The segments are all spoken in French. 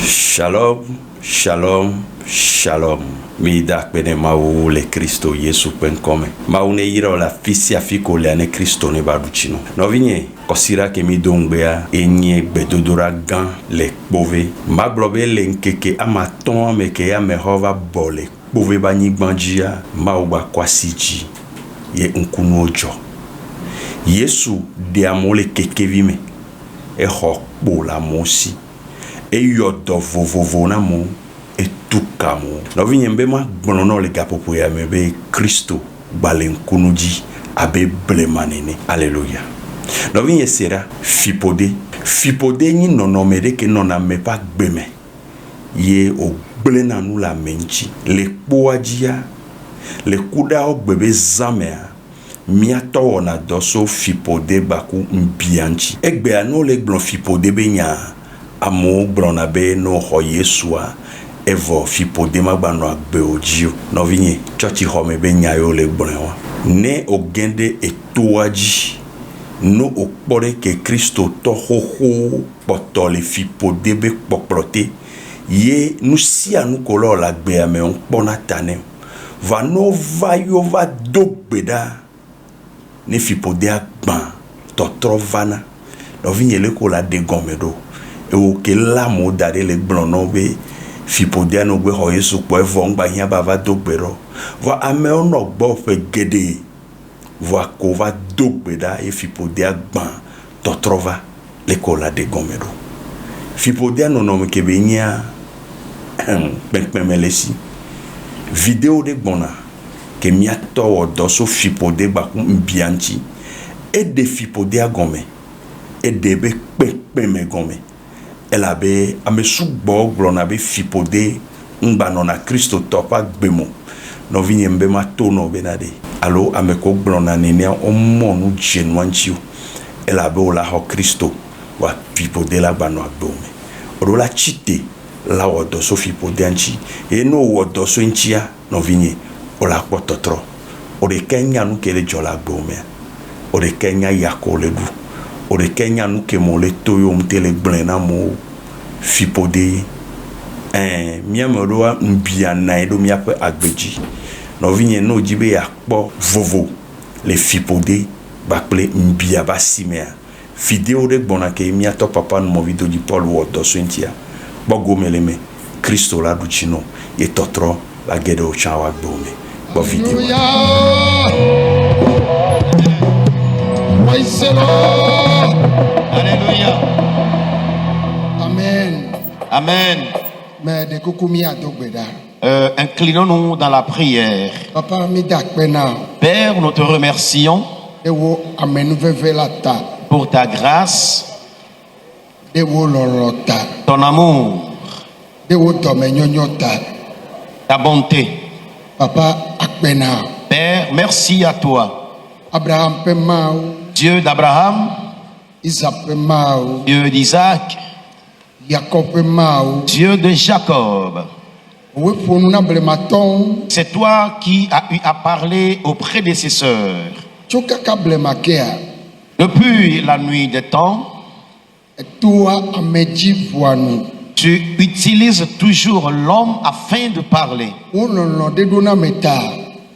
Shalom, shalom, shalom. Mi da pene mau le Cristo Yesu penkome. Mau ne ira la fisi afiko le ane Cristo ne baduchino. No vinye, kosira ke mi dongbea enye bedodora gan le bove. Ma globe le nkeke ama ton me ke ya mehova bole. Bove ba nyigbanjia mau ba kwasiji. Ye nkunu ojo. Yesu de amole keke vime. E hokbo la mosi. E yodo vovovo na mo e tuka mo. Na vinyembe ma gbonono le gapopo ya mebe Kristo balen kunuji abe blemanene. Alléluia. Na vinye sera fipode. Fipode ni nonomede ke nona me pa gbeme. Ye o blena nou la menchi. Le kpoajia. Le kuda o bebe zamea. Miato ona doso fipode baku mbianchi. Egbe ano le blon fipode benya. Amo bronabe no ho Yesua evo fipode magbano agbe ojio no vinye church home be nyayo le gbonwa ne ogende etoaji no okpore ke Kristo to ho potole fipode be poplote ye nu si anu kolo la gbe ame on pona tane va no va yo va dogbeda ne fipode agban to trovana no vinye le ko la de gomedo e o ke la mo dare le blono be fipodia no gbe ho Yesu po evon gba hia bava dogbero vo ame ono gbo fe gede vo ko va dogbeda e fipodia gban to trova le ko la de gomero fipodia no no me ke be nya melesi video de gbona ke mi ato odo so fipode gba ku mbianchi e de fipodia gome e de be me gome elle avait amesu gbo glona be fipode ngba no na Kristo topa gbemo no vinyembe ma tono benade allo ameko glona nene o monu jenwanchi elle avait o la ho Kristo wa fipode la gba no agbome o la chite la wodo so fipode anchi e no wodo so nchia no vinye o la pototro o de kenya nu kele jola gbome o de kenya yakole du o de kenya nou ke mon le toyo mtele blena mo fipode miameroa mbia na edo miape agbeji no vinye no jibe ya kpo vovo le fipode bakple mbia basimea video de gbona ke miato papa no mo video di Paul wodo sentia bogo meleme Kristo la duchino ye totro la gede o chawa gbome bo video Praise the Lord. Alléluia. Amen. Amen. Mais de kukumi adogbeda. Inclinons-nous dans la prière. Papa mi dakpena. Père, nous te remercions Ewo amenu veve lata. pour ta grâce, Ewo lorota. ton amour, Ewo domenyonyota. ta bonté. Papa akpena. Père, merci à toi, Abraham pe mau, Dieu d'Abraham, Isaac pe mau, Dieu d'Isaac, Jacob pe mau. Dieu de Jacob. Owe fonu na blematon. C'est toi qui as eu à parler aux prédécesseurs. Chokaka blemakea. Depuis la nuit des temps, Etua ameji voanu. tu utilises toujours l'homme afin de parler. Wonono de dona meta.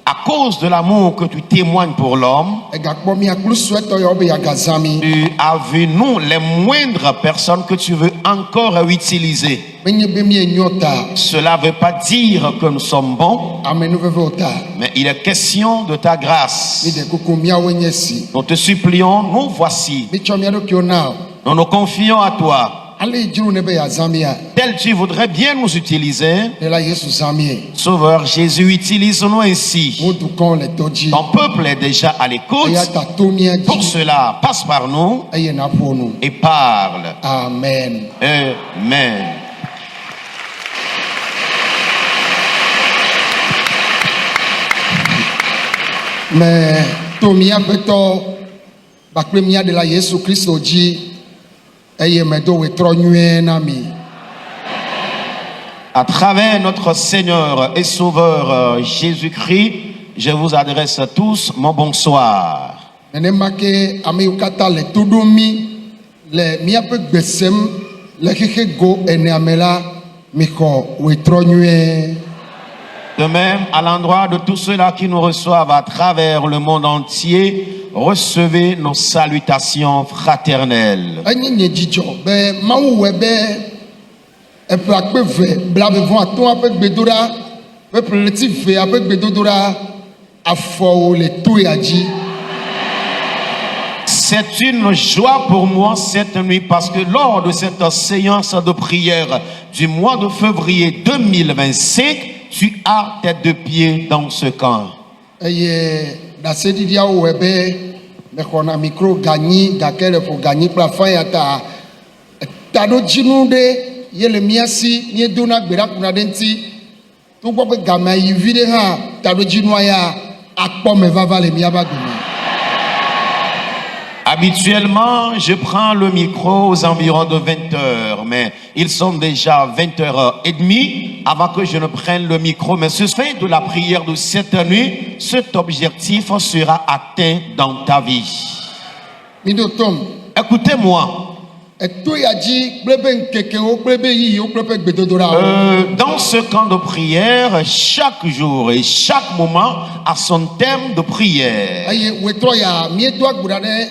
À cause de l'amour que tu témoignes pour l'homme, Egakpo mi aklu sweto yo be yagazami. tu as vu nous, les moindres personnes que tu veux encore utiliser. Menye be mi enyota. Cela ne veut pas dire que nous sommes bons, Amenu veve ota. mais il est question de ta grâce. Mi de kuku mi awenyesi. Nous te supplions, nous voici. Mi cho mi ado kionao. Nous nous confions à toi. Ale jiru ne be yazamia. Tel tu voudrais bien nous utiliser, De la Yesu zamie. Sauveur Jésus, utilise-nous ainsi. Modu kon le toji. Ton peuple est déjà à l'écoute. Eya ta tomia Pour ji. cela, passe par nous Eye na ponu. et parle. Amen. Amen. Mais tomia beto bakle mia de la Yesu Kristo ji. Eye me do we tro nyue na mi. À travers notre Seigneur et Sauveur Jésus-Christ, je vous adresse à tous mon bonsoir. Nenema ke ame yukata le tudumi le miape gbesem le xexe go eneamela Miko wetrɔ nyuie. De même, à l'endroit de tous ceux-là qui nous reçoivent à travers le monde entier, recevez nos salutations fraternelles. Enyi nye dzidzɔ be Mawu wɔ be eƒe akpe ve blavevɔ atɔ̃ aƒe gbedoɖa ƒe ƒleti ve aƒe gbedodoɖa afɔwo le to ya dzi. C'est une joie pour moi cette nuit parce que lors de cette séance de prière du mois de février 2025, tu as tes deux pieds dans ce camp. Eye ɖaseɖiɖiawo wɔ be mexɔna mikro ganyi gake le ƒo ganyi kple afanya ta taɖodzinu ɖe ye le mía si míedona gbe ɖa kuna ɖe ŋuti togbɔ be game yi vi ɖe hã taɖodzinua ya akpɔ me vava le míaba gome. Habituellement, je prends le micro aux environs de 20h, mais ils sont déjà 20h30 avant que je ne prenne le micro. Mais ce fait de la prière de cette nuit, cet objectif sera atteint dans ta vie. Mido tom. Écoutez-moi. Eto ya dzi kple be ŋkekewo kple be yiyiwo kple ƒe gbedodoɖawo. Dans ce camp de prière, chaque jour et chaque moment a son thème de prière. Eye wetrɔ ya miedo agbo ɖa ɖe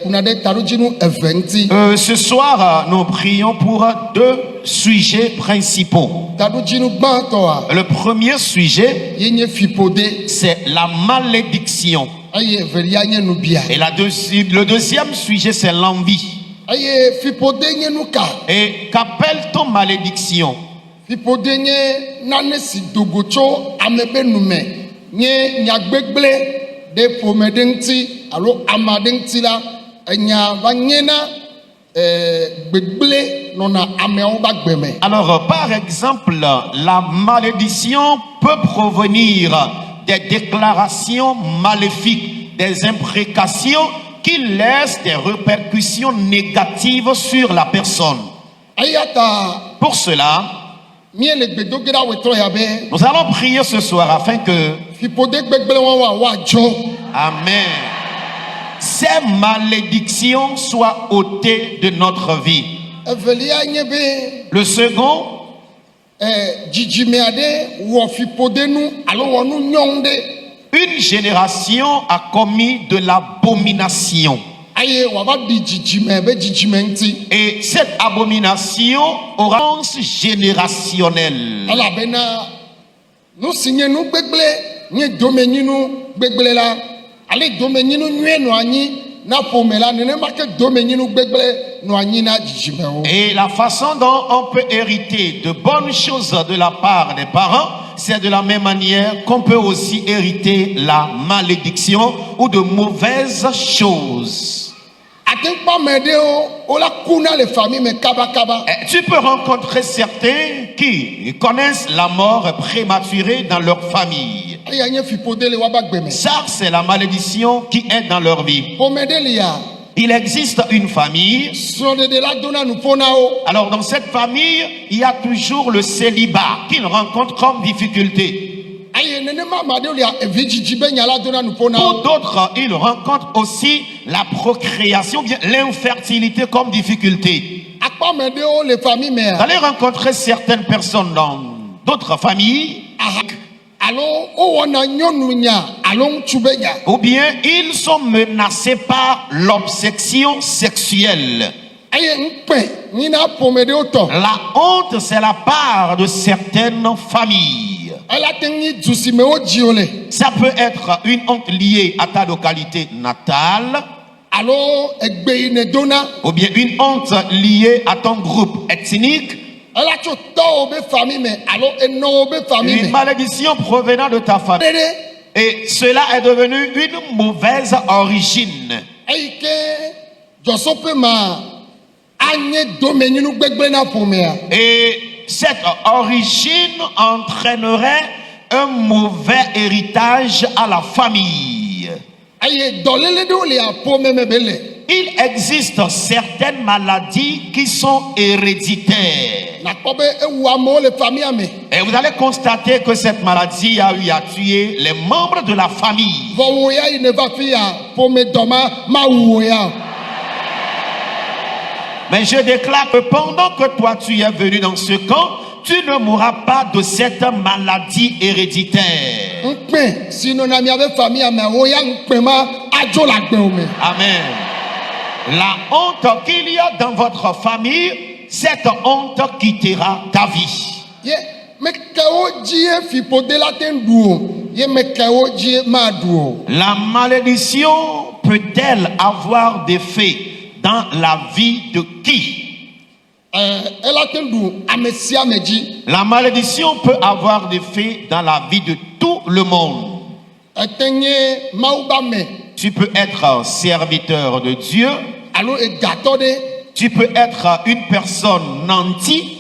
kuna ɖe taɖodzinu eve ŋuti. Ce soir, nous prions pour deux sujets principaux. Taɖodzinu gbãtɔa. Le premier sujet, Ye nye fiƒode. c'est la malédiction. Eye evelia nye nubia. Et le deuxième sujet, c'est l'envie. Eye fiƒode nye nu ka. Et qu'appelle-t-on malédiction? Fiƒode nye nane si dogo tso ame be nume nye nyagbegble ɖe ƒome ɖe ŋuti alo ame aɖe ŋuti la enya va nye na gbegble nɔna ameawo ba gbe me. Alors, par exemple, la malédiction peut provenir des déclarations maléfiques, des imprécations qui laissent des répercussions négatives sur la personne. Eya ta Pour cela, míele gbedo ge ɖa wetrɔ ya be nous allons prier ce soir afin que, fiƒode gbegble wɔwɔ woadzɔ. Amen, ces malédictions soient ôtées de notre vie. Evelia nye be Le second, dzidzime aɖe wɔ fiƒode nu alo wɔ nu nyɔnu ɖe. une génération a commis de l'abomination. Aye wava ɖi dzidzime be dzidzime ŋuti. Et cette abomination aura une conséquence générationnelle. Elabena nu si nye nu gbegble nye domenyinu gbegble la ale domenyinu nyuie nɔ anyi na ƒome la nenema ke domenyinu gbegble nɔ anyi na dzidzimewo. Et la façon dont on peut hériter de bonnes choses de la part des parents, c'est de la même manière qu'on peut aussi hériter la malédiction ou de mauvaises choses. Ateŋkpa ame ɖewo wola kuna le famille me kabakaba. Et tu peux rencontrer certains qui connaissent la mort prématurée dans leur famille. Eya nye fiƒode le woaba gbe me. Ça, c'est la malédiction qui est dans leur vie. Ƒome ɖe lia Il existe une famille. srɔ̃ɖeɖe la dona nuƒo na wo. Alors, dans cette famille, il y a toujours le célibat qu'ils rencontrent comme difficulté. Eye nenema ame aɖewo lia evi dzidzi be nya la dona nuƒo na Pour wo. d'autres, ils rencontrent aussi la procréation, bien l'infertilité comme difficulté. Akpa ame ɖewo le famille Vous mea. allez rencontrer certaines personnes dans d'autres familles, Alo wowɔna nyɔnu nya alo ŋutsu be nya. ou bien ils sont menacés par l'obsession sexuelle. Eye ŋukpɛ nyina ƒome ɖewo tɔ. La honte, c'est la part de certaines familles. Ela te ŋu du si me wodzi wo le. Ça peut être une honte liée à ta localité natale, Alo egbe yi ne dona. ou bien une honte liée à ton groupe ethnique, Ela tso tɔwo be famille me alo enɔwo be famille une me. malédiction provenant de ta famille. Ɖeɖe Et cela est devenu une mauvaise origine. eyi ke dzɔsɔƒe ma anye domenyinu gbegble na ƒomea. Et cette origine entraînerait un mauvais héritage à la famille. Eye dɔléle ɖewo le ƒome me be le. Il existe certaines maladies qui sont héréditaires. Nakpɔ be ewu amewo le famille me. Et vous allez constater que cette maladie a eu à tuer les membres de la famille. Vɔ wo ya yi ne va fi ya ƒome dɔ ma wu wo ya. Mais je déclare que pendant que toi tu es venu dans ce camp, tu ne mourras pas de cette maladie héréditaire. Amen. La honte qu'il y a dans votre famille, cette honte quittera ta vie. La malédiction peut-elle avoir des faits dans la vie de qui? La malédiction peut avoir des faits dans la vie de tout le monde. Tu peux être serviteur de Dieu. Tu peux être une personne nantie.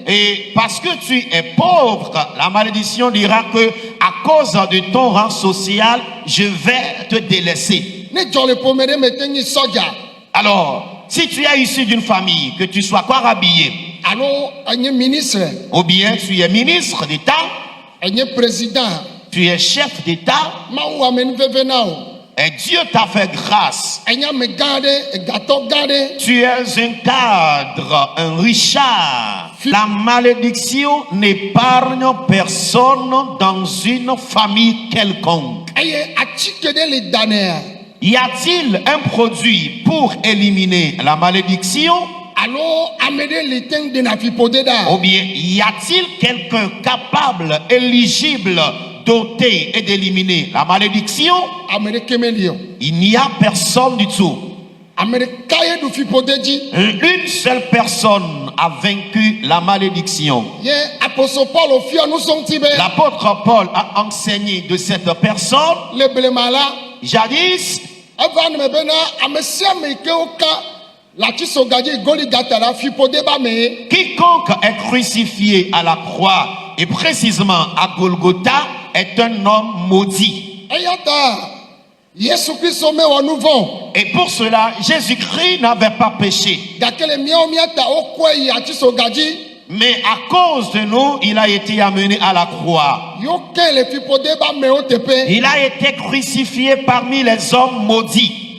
Et parce que tu es pauvre, la malédiction dira que à cause de ton rang social, je vais te délaisser. Alors, si tu es issu d'une famille, que tu sois quoi habillé, ou bien tu es ministre d'État, tu es chef d'État, et Dieu t'a fait grâce. Tu es un cadre, un richard. La malédiction n'épargne personne dans une famille quelconque. Y a-t-il un produit pour éliminer la malédiction? Ou bien y a-t-il quelqu'un capable, éligible, doté et d'éliminer la malédiction? Il n'y a personne du tout. Une seule personne a vaincu la malédiction. L'apôtre Paul a enseigné de cette personne. Jadis, quiconque est crucifié à la croix, et précisément à Golgotha, est un homme maudit. Et pour cela, Jésus-Christ n'avait pas péché. Mais à cause de nous, il a été amené à la croix. Il a été crucifié parmi les hommes maudits.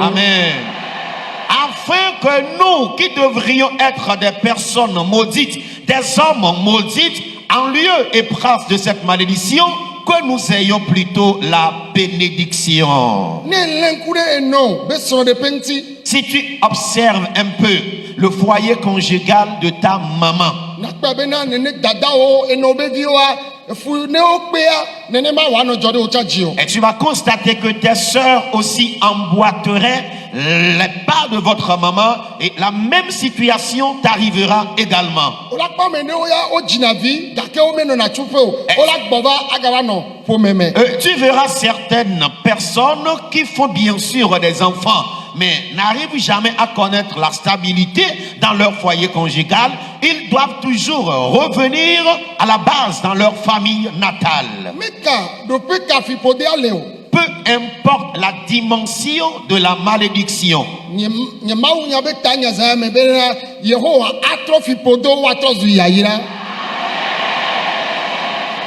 Amen. Afin que nous, qui devrions être des personnes maudites, des hommes maudits, en lieu et place de cette malédiction, que nous ayons plutôt la bénédiction. Si tu observes un peu le foyer conjugal de ta maman, et tu vas constater que tes sœurs aussi emboîteraient les pas de votre maman, et la même situation t'arrivera également. Tu verras certaines personnes qui font bien sûr des enfants, mais n'arrivent jamais à connaître la stabilité dans leur foyer conjugal. Ils doivent toujours revenir à la base dans leur famille natale. Peu importe la dimension de la malédiction.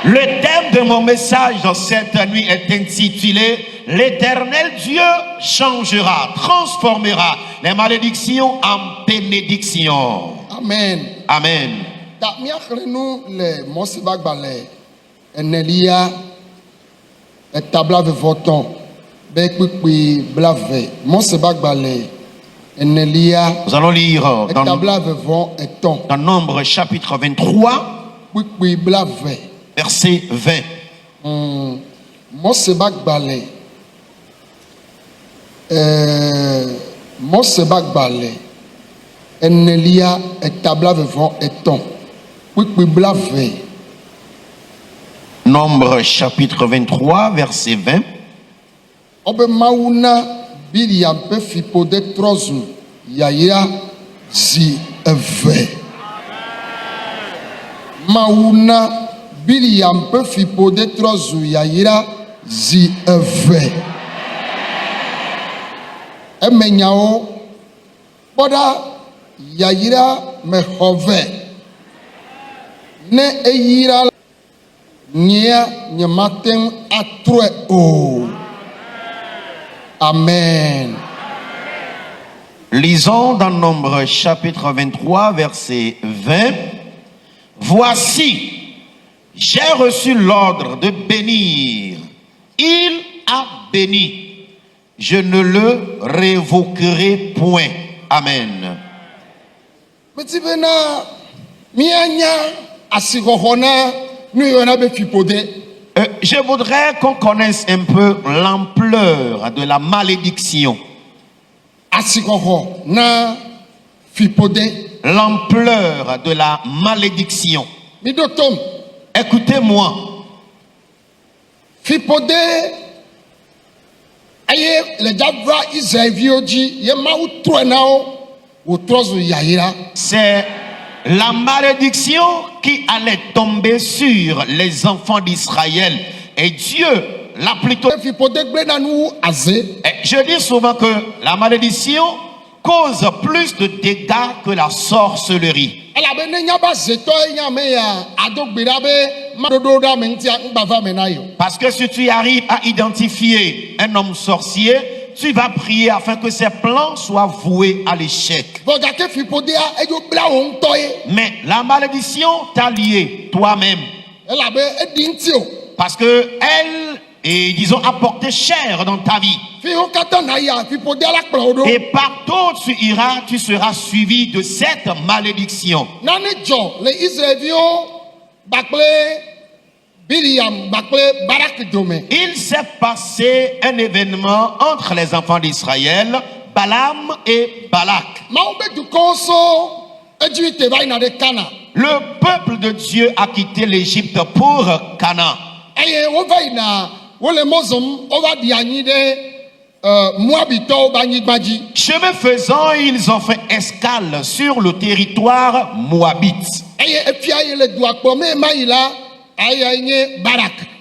Le thème de mon message cette nuit est intitulé « L'Éternel Dieu changera, transformera les malédictions en bénédictions. » Amen. Amen. Nous allons lire dans Nombre chapitre 23, verset 20. Nombre chapitre 23, verset 20. Mauna Biliam peut fipo de trozu yayira zi eve. Emenyao boda yayira mehove ne eyira Nia nyamaten atrue o. Amen. Lisons dans Nombre chapitre 23, verset 20. Voici, j'ai reçu l'ordre de bénir. Il a béni. Je ne le révoquerai point. Amen. Metibena mianya asigohona nuyona be fipode. Je voudrais qu'on connaisse un peu l'ampleur de la malédiction. Asigoho na fipode. L'ampleur de la malédiction. Midotom. Écoutez-moi. Fipode aye le jabra Israelioji ye ma utrue nao utrozu yahira. C'est la malédiction qui allait tomber sur les enfants d'Israël. Et Dieu l'a plutôt... Je dis souvent que la malédiction cause plus de dégâts que la sorcellerie. Parce que si tu arrives à identifier un homme sorcier, tu vas prier afin que ses plans soient voués à l'échec. Mais la malédiction t'a lié toi-même. Parce que elle est, disons, apporté cher dans ta vie. Et partout où tu iras, tu seras suivi de cette malédiction. Il s'est passé un événement entre les enfants d'Israël, Balaam et Balak. Le peuple de Dieu a quitté l'Égypte pour Canaan. Chemin faisant, ils ont fait escale sur le territoire moabite.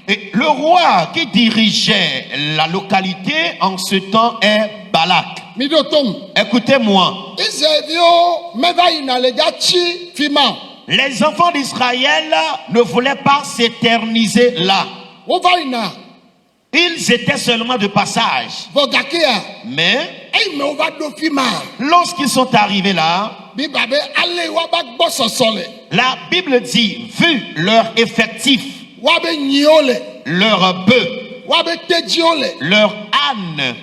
Et le roi qui dirigeait la localité en ce temps est Balak. Écoutez-moi. Les enfants d'Israël ne voulaient pas s'éterniser là. Ils étaient seulement de passage. Mais lorsqu'ils sont arrivés là, la Bible dit, vu leur effectif, leur bœuf, leur âne,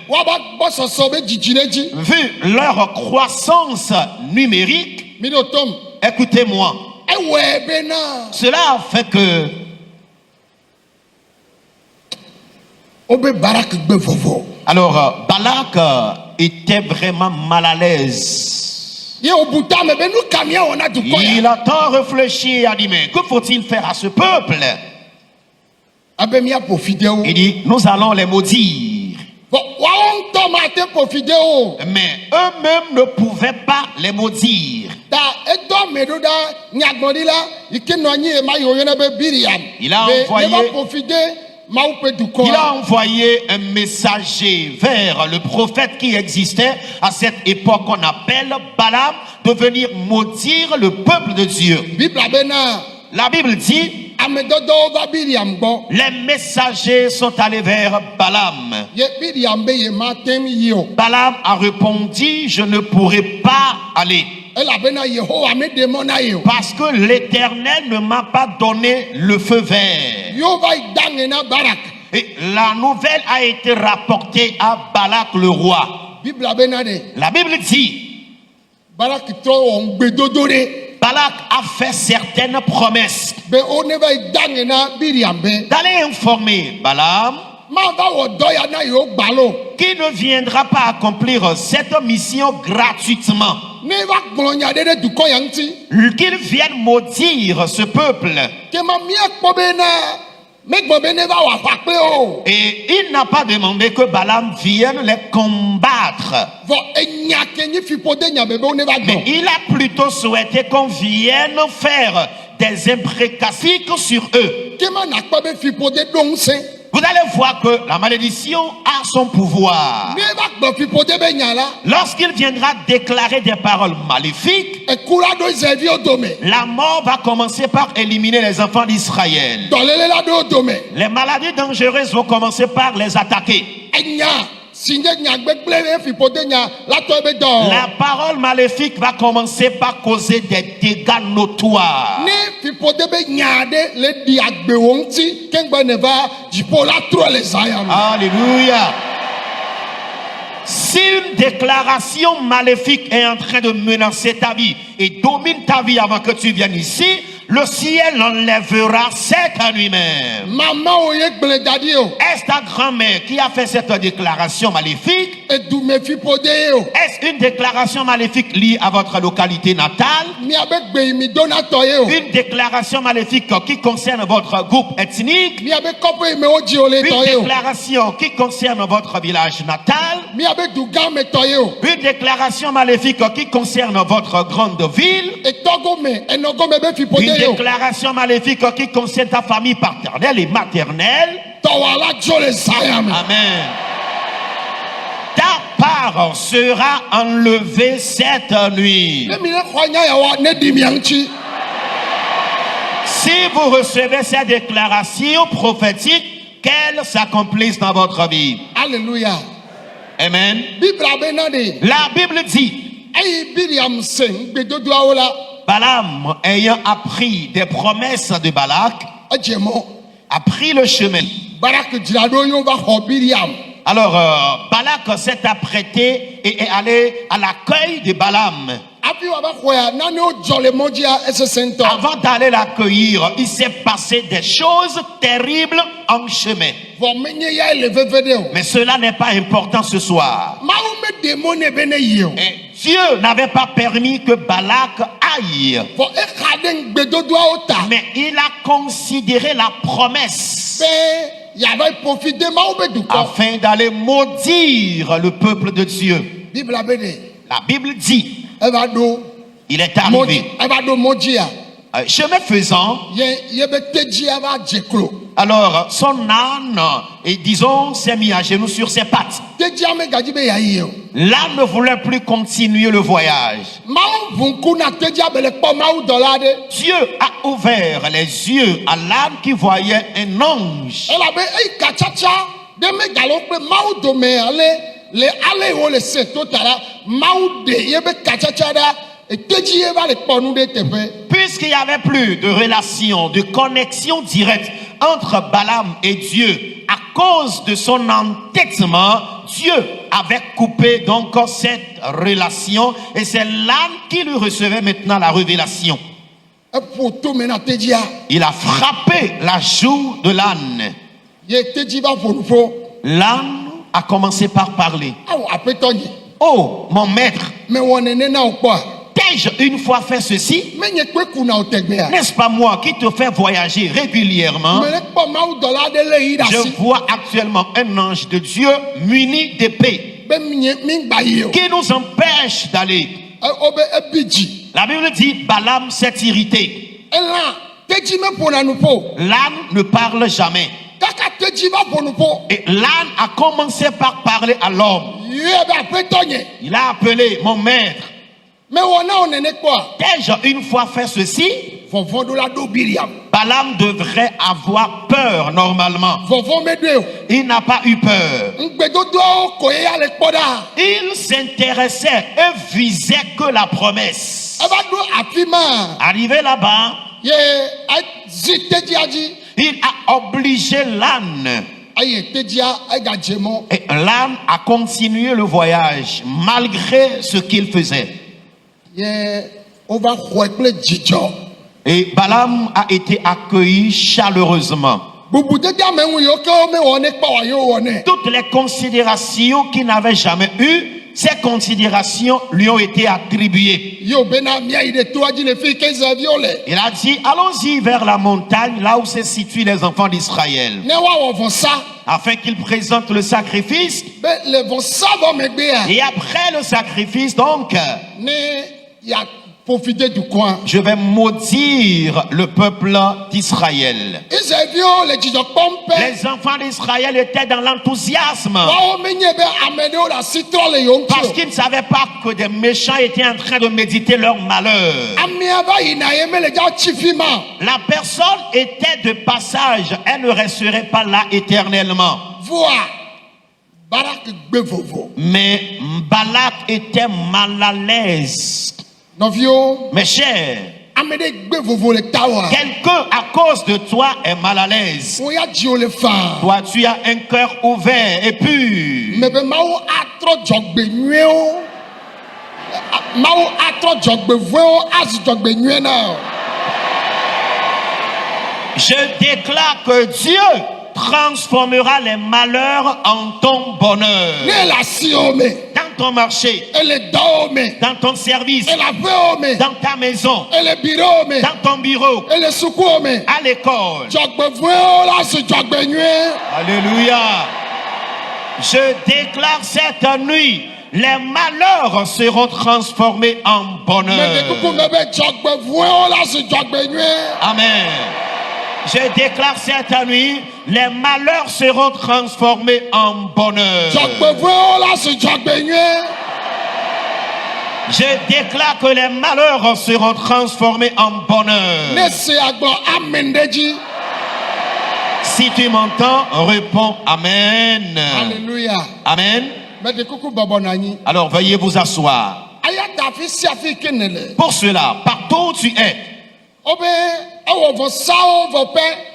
vu leur croissance numérique, écoutez-moi, cela a fait que alors Balak était vraiment mal à l'aise. Il a tant réfléchi et a dit, mais que faut-il faire à ce peuple? Il dit, nous allons les maudire. Mais eux-mêmes ne pouvaient pas les maudire. Il a envoyé un messager vers le prophète qui existait à cette époque qu'on appelle Balaam de venir maudire le peuple de Dieu. La Bible dit, les messagers sont allés vers Balaam. Balaam a répondu, je ne pourrai pas aller. Parce que l'Éternel ne m'a pas donné le feu vert. Et la nouvelle a été rapportée à Balak le roi. La Bible dit, Balak a fait certaines promesses d'aller informer Balaam qui ne viendra pas accomplir cette mission gratuitement. Qu'il vienne maudire ce peuple. Et il n'a pas demandé que Balaam vienne les combattre. Mais il a plutôt souhaité qu'on vienne faire des imprécations sur eux. Vous allez voir que la malédiction a son pouvoir. Ne va gbe fiƒode be nya la. Lorsqu'il viendra déclarer des paroles maléfiques, Ekula do Israelviwo dome. la mort va commencer par éliminer les enfants d'Israël. Dɔléle la do dome. Les maladies dangereuses vont commencer par les attaquer. Enya si nye nya gbegble ye fiƒode nya la tɔ be dɔ. La parole maléfique va commencer par causer des dégâts notoires. Ne fiƒode be nya ɖe le ɖi agbewo ŋuti kengbe ne va dziƒo la trɔ le zaya me. Alléluia. Si une déclaration maléfique est en train de menacer ta vie et domine ta vie avant que tu viennes ici, le ciel l'enlèvera cette nuit même. Maman o ye gble da ɖi o. Est-ce ta grand-mère qui a fait cette déclaration maléfique? Edume fiƒode ye o. Est-ce une déclaration maléfique liée à votre localité natale? Miabe gbeyimi dona tɔ ye o. Une déclaration maléfique qui concerne votre groupe ethnique? Miabe kɔƒe yi me wo dzi o le tɔ Une ye o. déclaration qui concerne votre village natal? Miabe du gã me tɔ ye o. Une déclaration maléfique qui concerne votre grande ville? Etɔgome enɔgɔme be fiƒode Une ye o. déclaration maléfique qui concerne ta famille paternelle et maternelle? Tɔwala dzo le zaya me. Amen. Ta part sera enlevée cette nuit. Ne mi ne xɔ nya yawoa ne ɖi mia ŋuti. Si vous recevez ces déclarations prophétiques, qu'elles s'accomplissent dans votre vie. Alléluia. Amen. Bibla be na de. La Bible dit, Eyi Biliam se ŋugbedodoawo la. Balaam ayant appris des promesses de Balak, Edze mɔ. a pris le chemin. Barak dzra ɖo yewo va xɔ Biliam. Alors, Balak s'est apprêté et est allé à l'accueil de Balaam. Hafi wava xɔa nanewo dzɔ le mɔ dzia esese ŋutɔ. Avant d'aller l'accueillir, il s'est passé des choses terribles en chemin. Vɔ menye ya le veve ɖe o. Mais cela n'est pas important ce soir. Mawu me ɖe mo ne be ne yi o. Et Dieu n'avait pas permis que Balak aille. Vɔ exa ɖe ŋugbedodoawo ta. Mais il a considéré la promesse Be yava profite Mawu be dukɔ. afin d'aller maudire le peuple de Dieu. Bibla be de. La Bible dit, Eva ɖo il est mɔ arrivé. eva ɖo mɔ dzia. Chemin faisant, Ye be tedzia va dze klo. alors son âne, et disons, s'est mis à genoux sur ses pattes. Tedzia me gadzi be yayi o. L'âne ne voulait plus continuer le voyage. Mawu ʋu ŋku na tedzia be le kpɔ Mawu dɔla ɖe. Dieu a ouvert les yeux à l'âne qui voyait un ange. Elabe eyi katsatsa ɖe me galo kple Mawu dome ale wo le se to ta la Mawu ɖe ye be katsatsa ɖa tedzi ye va le kpɔ nu ɖe teƒe. Puisqu'il n'y avait plus de relation, de connexion directe entre Balaam et Dieu, à cause de son entêtement, Dieu avait coupé donc cette relation et c'est l'âne qui lui recevait maintenant la révélation. Eƒo tome na tedzia. Il a frappé la joue de l'âne. Ye tedzi va ƒo nu ƒo. L'âne a commencé par parler. Awo aƒetɔ nye. Oh, mon maître, Mewɔ nene na wo kpɔa. t'ai-je une fois fait ceci? Menye kpe kuna wo tegbea. N'est-ce pas moi qui te fais voyager régulièrement? Me le kpɔ Mawu dɔla ɖe le yi ɖe Je asi. vois actuellement un ange de Dieu muni d'épée Be mi gba yi o. qui nous empêche d'aller. Wo be ebi dzi. La Bible dit, Balaam s'est irrité. Elã tedzi me ƒona nu ƒo. L'âne ne parle jamais. Kaka tedzi va ƒo nu ƒo. Et l'âne a commencé par parler à l'homme. Ye be aƒetɔ nye. Il a appelé mon maître. Mewɔ na wo nene kpɔa. T'ai-je une fois fait ceci? Vɔvɔ ɖo la ɖo Biliam. Balaam devrait avoir peur normalement. Vɔvɔ me ɖoe o. Il n'a pas eu peur. Ŋugbedodoawo ko ye ya le kpɔ ɖa. Il s'intéressait et visait que la promesse. Eva ɖo afi ma. Arrivé là-bas, Ye ezi tedzia dzi. il a obligé l'âne. Eye tedzia egadze mɔ. Et l'âne a continué le voyage malgré ce qu'il faisait. Ye wova xɔe kple dzidzɔ. Et Balaam a été accueilli chaleureusement. Bubudede ameŋu yiwo ke mewɔ ne kpɔ wa yewo wɔ nɛ. Toutes les considérations qu'il n'avait jamais eues, ces considérations lui ont été attribuées. Yewo bena miayi ɖe toa dzi le fi ke Israelviwo le. Il a dit, allons-y vers la montagne, là où se situent les enfants d'Israël, Ne woawɔ vɔsa. afin qu'ils présentent le sacrifice. Be le vɔsa vɔ megbea. Et après le sacrifice, donc, Ne ya profiter du coin. Je vais maudire le peuple d'Israël. Israéliens, les gens pompent. Les enfants d'Israël étaient dans l'enthousiasme parce qu'ils ne savaient pas que des méchants étaient en train de méditer leur malheur. La personne était de passage, elle ne resterait pas là éternellement. Mais Balak était mal à l'aise. Mes chers, quelqu'un à cause de toi est mal à l'aise. Toi, tu as un cœur ouvert et pur. Je déclare que Dieu transformera les malheurs en ton bonheur. Dans ton marché, dans ton service, dans ta maison, dans ton bureau, à l'école. Alléluia. Je déclare cette nuit, les malheurs seront transformés en bonheur. Amen. Je déclare cette nuit, les malheurs seront transformés en bonheur. Je déclare que les malheurs seront transformés en bonheur. Si tu m'entends, réponds Amen. Alléluia. Amen. Alors veuillez vous asseoir. Pour cela, partout où tu es,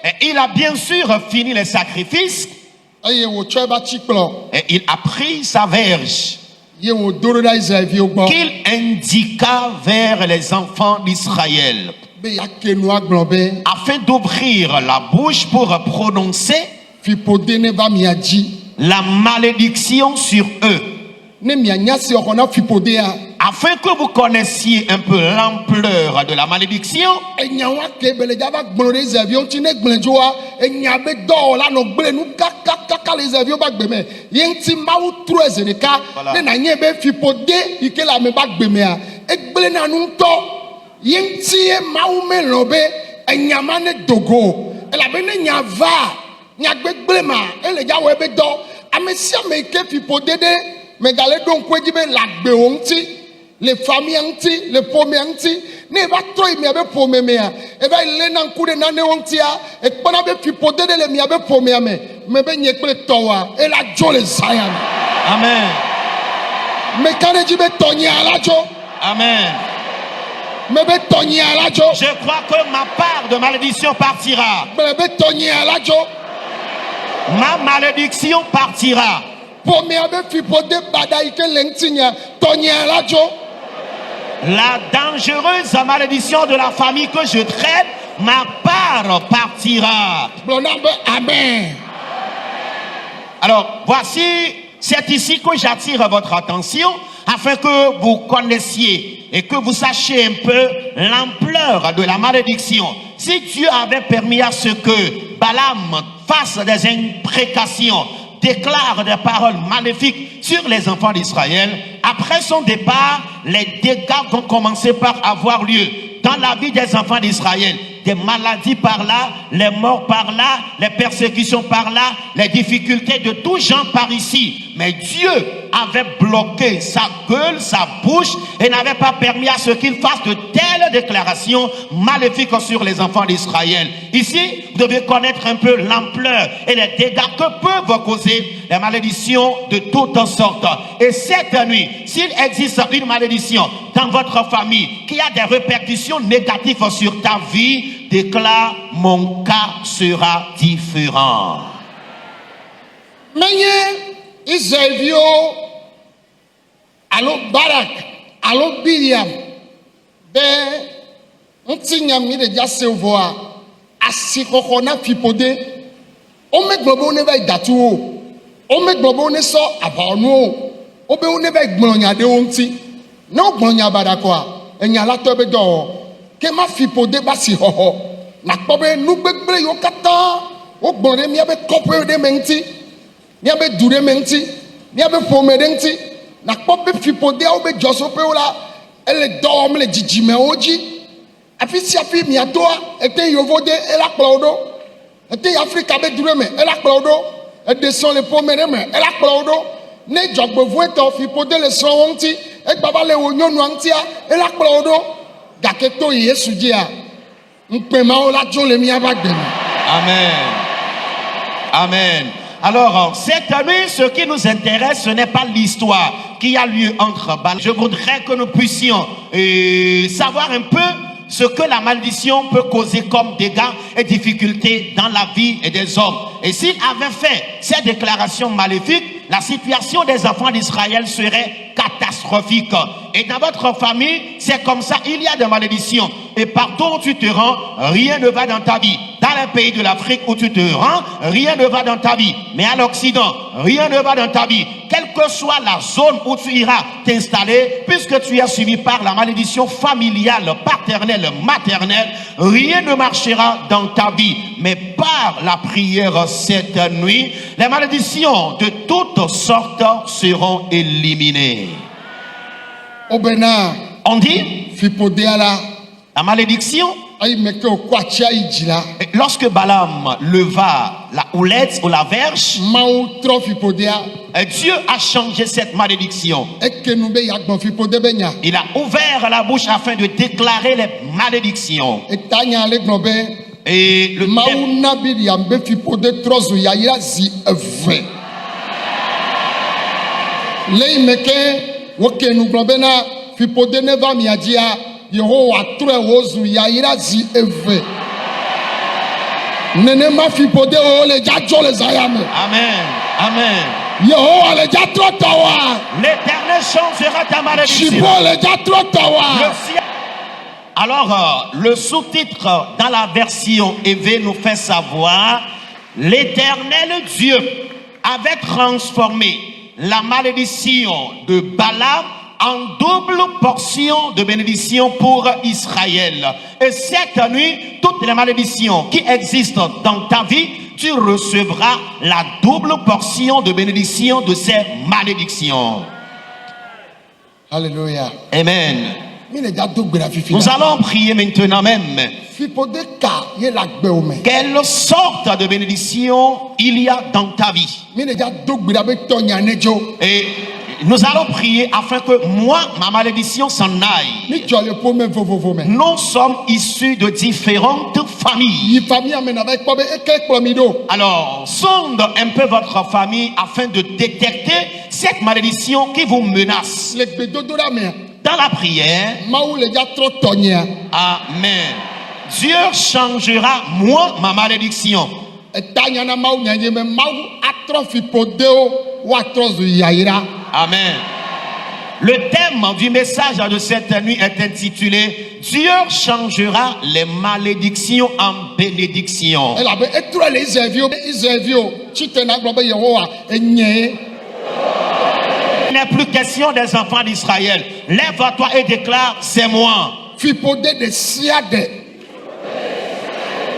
et il a bien sûr fini les sacrifices et il a pris sa verge qu'il indiqua vers les enfants d'Israël afin d'ouvrir la bouche pour prononcer la malédiction sur eux, afin que vous connaissiez un peu l'ampleur de la malédiction. les familles anti, les pommes anti, ne va trop y miabe pomme mea, et va y aller dans le coup de nane ontia, et qu'on avait pu poder de le miabe pomme mais ben y est towa, et la jo les sayan. Amen. Mais quand je dis tonia la jo. Amen. Mais ben tonia la jo. Je crois que ma part de malédiction partira. Mais ben tonia la jo. Ma malédiction partira. La dangereuse malédiction de la famille que je traite, ma part partira. Amen. Alors, voici, c'est ici que j'attire votre attention afin que vous connaissiez et que vous sachiez un peu l'ampleur de la malédiction. Si Dieu avait permis à ce que Balaam fasse des imprécations, déclare des paroles maléfiques sur les enfants d'Israël, après son départ, les dégâts vont commencer par avoir lieu dans la vie des enfants d'Israël. Des maladies par là, les morts par là, les persécutions par là, les difficultés de tout genre par ici. Mais Dieu avait bloqué sa gueule, sa bouche, et n'avait pas permis à ce qu'il fasse de telles déclarations maléfiques sur les enfants d'Israël. Ici, vous devez connaître un peu l'ampleur et les dégâts que peuvent causer les malédictions de toutes sortes. Et cette nuit, s'il existe une malédiction dans votre famille qui a des répercussions négatives sur ta vie, déclare: mon cas sera différent. Israël, allo Barak, allo Biliam, on tient mis de jasse au voix, assis kokona fipode, on met globo ne va datu, on met globo ne so abano, on be on ne va gbonya de onti, non gbonya badakwa, enyala tobe do, ke ma fipode basi ho, na tobe nu begbre yo kata, o gbore mi abe kope de menti. Niabe dure menti, niabe pome denti, na kope fipode au be josope ola, Elle est dorme le dzidzimewo dzi. Afi sia afi miatoa ete yovo de ela kplɔ ɖo. Ete Afrika be du ɖe me ela kplɔ ɖo. Edesɔn le ƒome ɖe me ela kplɔ ɖo. Ne dzɔgbevɔ̃etɔ fiƒode le srɔ̃wɔ ŋuti egbava le wo nyɔnua ŋutia ela kplɔ ɖo. Gake to Yesu dzia ŋukpemawo la dzo le miaba gbe me. Amen. Amen. Alors, cette nuit, ce qui nous intéresse, ce n'est pas l'histoire qui a lieu entre Balaam. Je voudrais que nous puissions savoir un peu ce que la malédiction peut causer comme dégâts et difficultés dans la vie des hommes. Et s'il avait fait ces déclarations maléfiques, la situation des enfants d'Israël serait catastrophique. Et dans votre famille, c'est comme ça, il y a des malédictions. Et partout où tu te rends, rien ne va dans ta vie. Dans les pays de l'Afrique où tu te rends, rien ne va dans ta vie. Mais à l'Occident, rien ne va dans ta vie. Quelle que soit la zone où tu iras t'installer, puisque tu es suivi par la malédiction familiale, paternelle, maternelle, rien ne marchera dans ta vie. Mais par la prière cette nuit, les malédictions de toutes sortes seront éliminées. Obena. On dit, Fipodeala. la malédiction, lorsque Balaam leva la houlette ou la verge, Dieu a changé cette malédiction. Il a ouvert la bouche afin de déclarer les malédictions. Et le Yehowa trɛ wozu yayira zi eve. Nenema fipode o le jadzo le zayame. Amen. Amen. Yehowa le jatro tawa. L'Éternel changera ta malédiction. Chipo le jatro tawa. Alors, le sous-titre dans la version EV nous fait savoir: l'Éternel Dieu avait transformé la malédiction de Balaam en double portion de bénédiction pour Israël. Et cette nuit, toutes les malédictions qui existent dans ta vie, tu recevras la double portion de bénédiction de ces malédictions. Alléluia. Amen. Nous allons prier maintenant même. Quelle sorte de bénédiction il y a dans ta vie? Et nous allons prier afin que moi, ma malédiction s'en aille. Nous sommes issus de différentes familles. Alors, sonde un peu votre famille afin de détecter cette malédiction qui vous menace. Dans la prière, Amen. Dieu changera moi ma malédiction. Amen. Le thème du message de cette nuit est intitulé Dieu changera les malédictions en bénédictions. Il n'est plus question des enfants d'Israël. Lève-toi et déclare: c'est moi.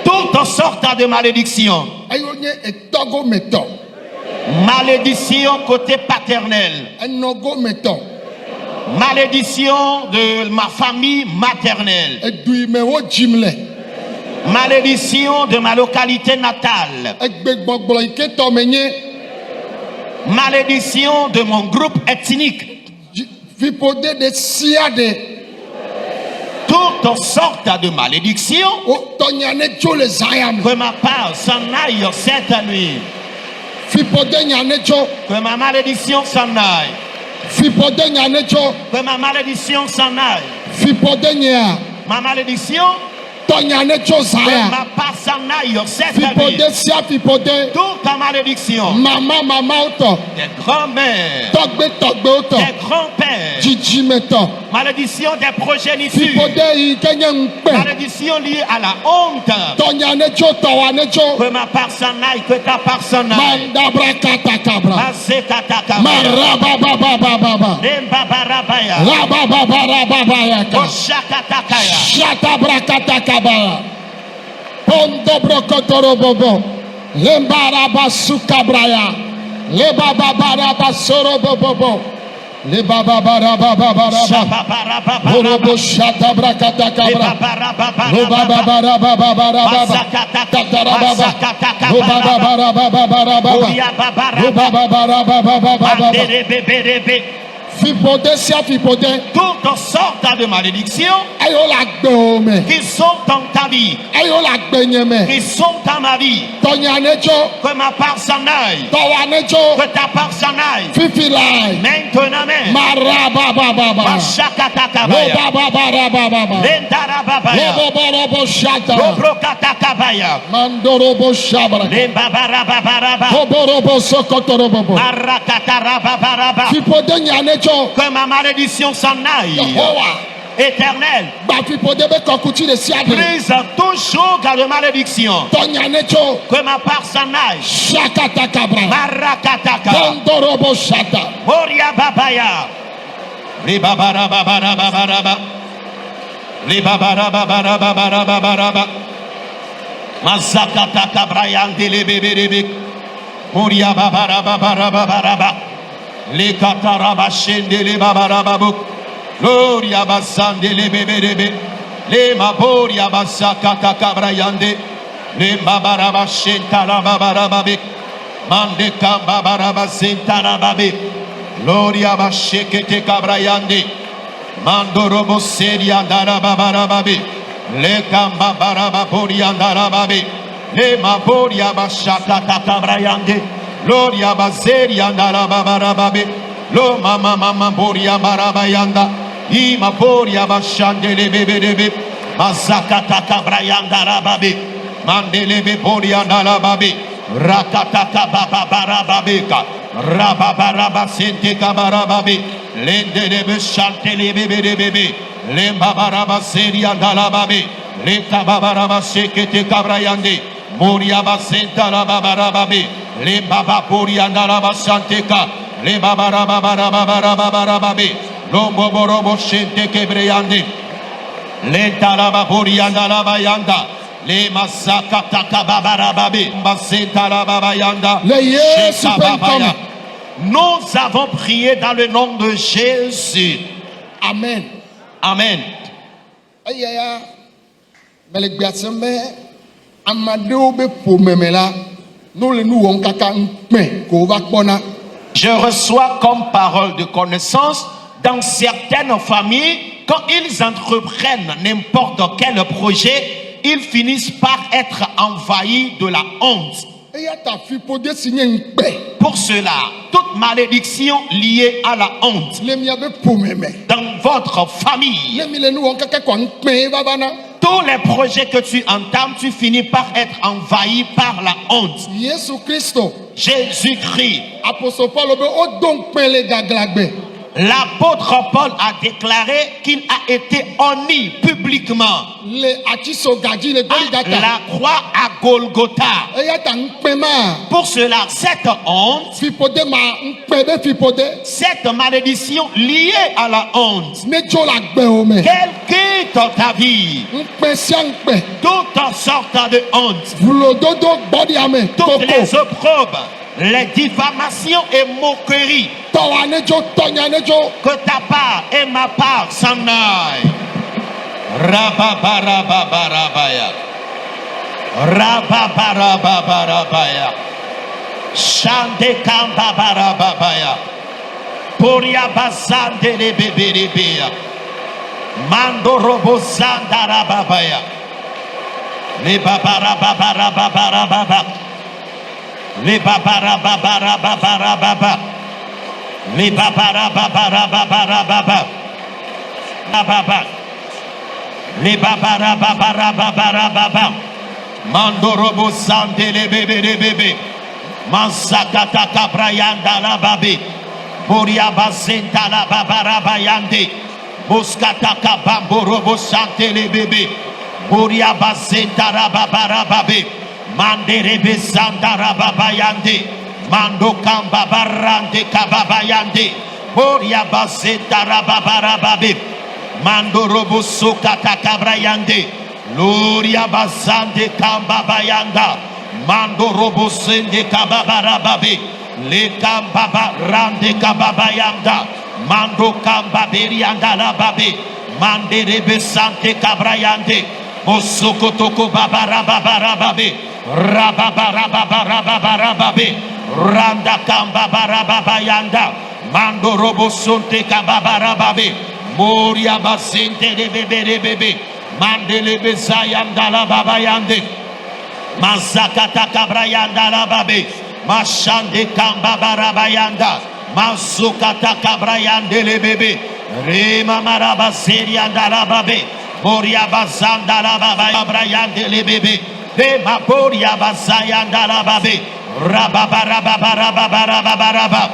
Toutes sortes de malédictions. Malédiction côté paternel. Malédiction de ma famille maternelle. Malédiction de ma localité natale. Malédiction de mon groupe ethnique. Toutes sortes de malédictions. Que ma part s'en aille cette nuit. Que ma malédiction s'en aille. Que ma malédiction s'en aille. Ma malédiction. Que ma part s'en aille cette nuit. Toute ta malédiction. Des grands-mères. Des grands-pères. Malédiction des progénitures. Malédiction liée à la honte. Que ma part s'en aille, que ta part s'en aille. Pondo brokotoro bobo, lembara basuka braya, lebaba bara basoro bobo, Le baba bara baba bara bara. Orobo shata brakata kabra. Lo baba bara baba bara baba. Tatara baba. Lo baba bara baba bara baba. Lo baba bara baba baba. Fipode sia fipode. Toutes sortes de malédictions Ayo la gbeome. qui sont dans ta vie, Ayo la gbenyeme. qui sont dans ma vie, Tonya necho. que ma part s'en aille, Towa necho. que ta part s'en aille. Fifi lai. Maintenant même. Mara baba baba. Lo Mashakatakabaya. baba bara baba. Lo Lendarababaya. baba robo shata. Dobrokatakabaya. Mandorobo shabra. Lembabarababaraba. Koborobo sokotorobo. Marakatarababaraba. Fipode nyanecho. Que ma malédiction s'en aille. Yehowa. Éternel, Ba fipode be kokuti de siade. brise toujours de malédiction. Tonya necho. Que ma part s'en aille. Shakata kabra. Marakataka. Kondorobo shata. Moria babaya. Libabarababaraba. Libabarababaraba. Mazakataka Brian Delebebebe. Moria babarababaraba. Les catarabachende les babarababuk. Gloria basande les bébébé. Les maboria basakata kabrayande. Les babarabachenta la babarababik. Mande kababarabasenta la babik. Gloria bashekete kabrayande. Mandorobo seria dara babarababi. Les kambabarababori andarababi. Les maboria bashakata kabrayande. Gloria bazeria andara babarababe. Lo mama mama boria barabayanda. Ima boria bashandele bebebe. Mazakata kabrayanda rababe. Mandelebe boria andara babe. Rakataka baba barababeka. Rababaraba sente kabarababe. Lendelebe shantele bebebe. Lembabaraba seria andara babe. Lekababaraba sekete kabrayande. Moria basenta rababarababe. Le baba puri andaraba santeka, le baba rababarababe, lombo borobo shente kebreyande, le taraba puri andaraba yanda, le masaka takababarababe, basenta rababa Le Yesu babaya. Nous avons prié dans le nom de Jésus. Amen. Amen. Ayaya. Melegbiasembe. Amadeo be pomemela. Nous le nous on kaka nkpe ko va kpona. Je reçois comme parole de connaissance dans certaines familles, quand ils entreprennent n'importe quel projet, ils finissent par être envahis de la honte. Eya ta fipode sinye nkpe. Pour cela, toute malédiction liée à la honte Le mia be pomeme. dans votre famille, Le mi le nous on kaka kwa nkpe babana. tous les projets que tu entames, tu finis par être envahi par la honte. Yesu Christo. Jésus-Christ, Apostle Paul be o don kpe le gaglagbe. l'apôtre Paul a déclaré qu'il a été honni publiquement Le atiso gaji le à goligata. la croix à Golgotha. Eya ta nkpe ma. Pour cela, cette honte, Fipode ma nkpe be fipode. cette malédiction liée à la honte, Ne jo la gbe ome. qu'elle quitte ta vie, Nkpe sia nkpe. toutes sortes de honte, Vlododo body ame. toutes les Toko. opprobes, les diffamations et moqueries, Towa ne jo tonya ne jo. que ta part et ma part s'en aille. Rababarababarabaya. Rababarababarabaya. Shandekambabarababaya. Poria bazande de bebelebea. Mando robozanda rababaya. Le babarababarababa. Le babarababarababa. Le babarababarababa. Bababa. Le babarababarababa. Mando robozande le bebelebebe. Mansakata kabrayanda la babe. Boria bazenta la babarabayande. Muskata kabambo robo sante le bebe. Boria bazenta la babarababe. Mande rebe santa la babayande. Mando kamba barande kababayande. Boria bazenta la babarababe. Mando robo sokata kabrayande. Loria bazande kamba bayanda. Mando robo sende kababarababe. Le kambaba rande kababayanda. Mando kamba berianda la babe. Mande rebe sante kabrayande. Mosoko toko babara babara babe. Rababara babara babara babe. Randa kamba barababa yanda. Mando robo sonte kababara babe. Moria basente de bebe. Mande lebe sayanda la baba yande. Mazakata kabrayanda la babe. Mashande kamba barabayanda. Mazukata kabrayande le bebe. Rema maraba serianda la babe. Moria bazanda la baba kabrayande le bebe. Rema boria bazayanda la babe. Rababarababarabarabaraba.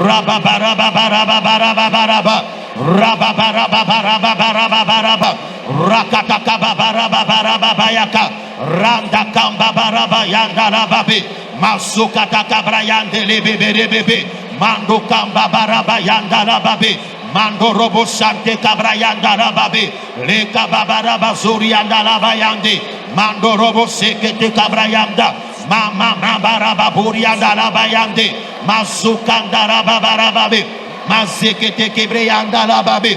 Rababarababarabarabaraba. Rababarababarabarabaraba. Rakatakababarabarabayaka. Randa kambabaraba yanda la babe. Masukata kabrayande le bebe. Mando kambabaraba yanda la babe. Mando robo sante kabrayanda la babe. Le kababaraba zurianda la bayande. Mando robo sekete kabrayanda. Mama baraba burianda la bayande. Masukanda la babarababe. Mazekete kebrayanda la babe.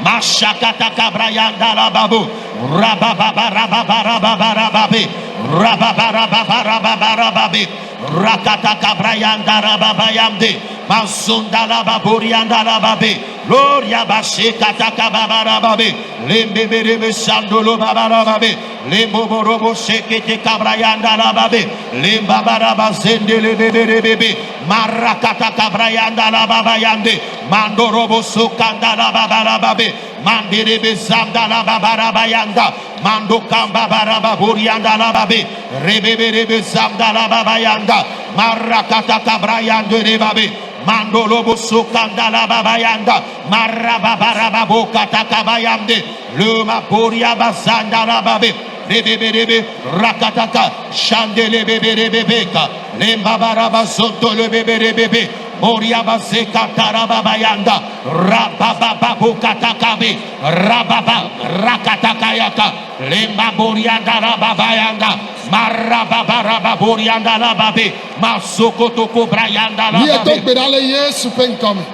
Mashakata kabrayanda la babu. Rababarababe. Rababarababe. Rakata kabrayanda la babayande. Masunda la baburianda la babe. Gloria bashekata kababarababe. Lembebe sandolo babarababe. Lemboborobo sekete kabrayanda la babe. Lembabaraba zendele bebe. Marakata kabrayanda la babayande. Mandorobo sukanda la babarababe. Manderebe zanda la babarabayanda. Mando kamba baraba burianda la babe. Rebebe zanda la babayanda. Marakata kabrayanda de babe. Mando lobo sukanda la babayanda. Maraba baraba bokata kabayande. Luma buria bazanda la babe. Rebe rakataka chandele bebeka. Lemba baraba soto le bebe. Moria bazeka tarababayanda. Rababa bokata kabe. Rababa rakatakayaka. Lemba burianda la babayanda. Maraba baraba burianda la babe. Masoko brayanda la babe.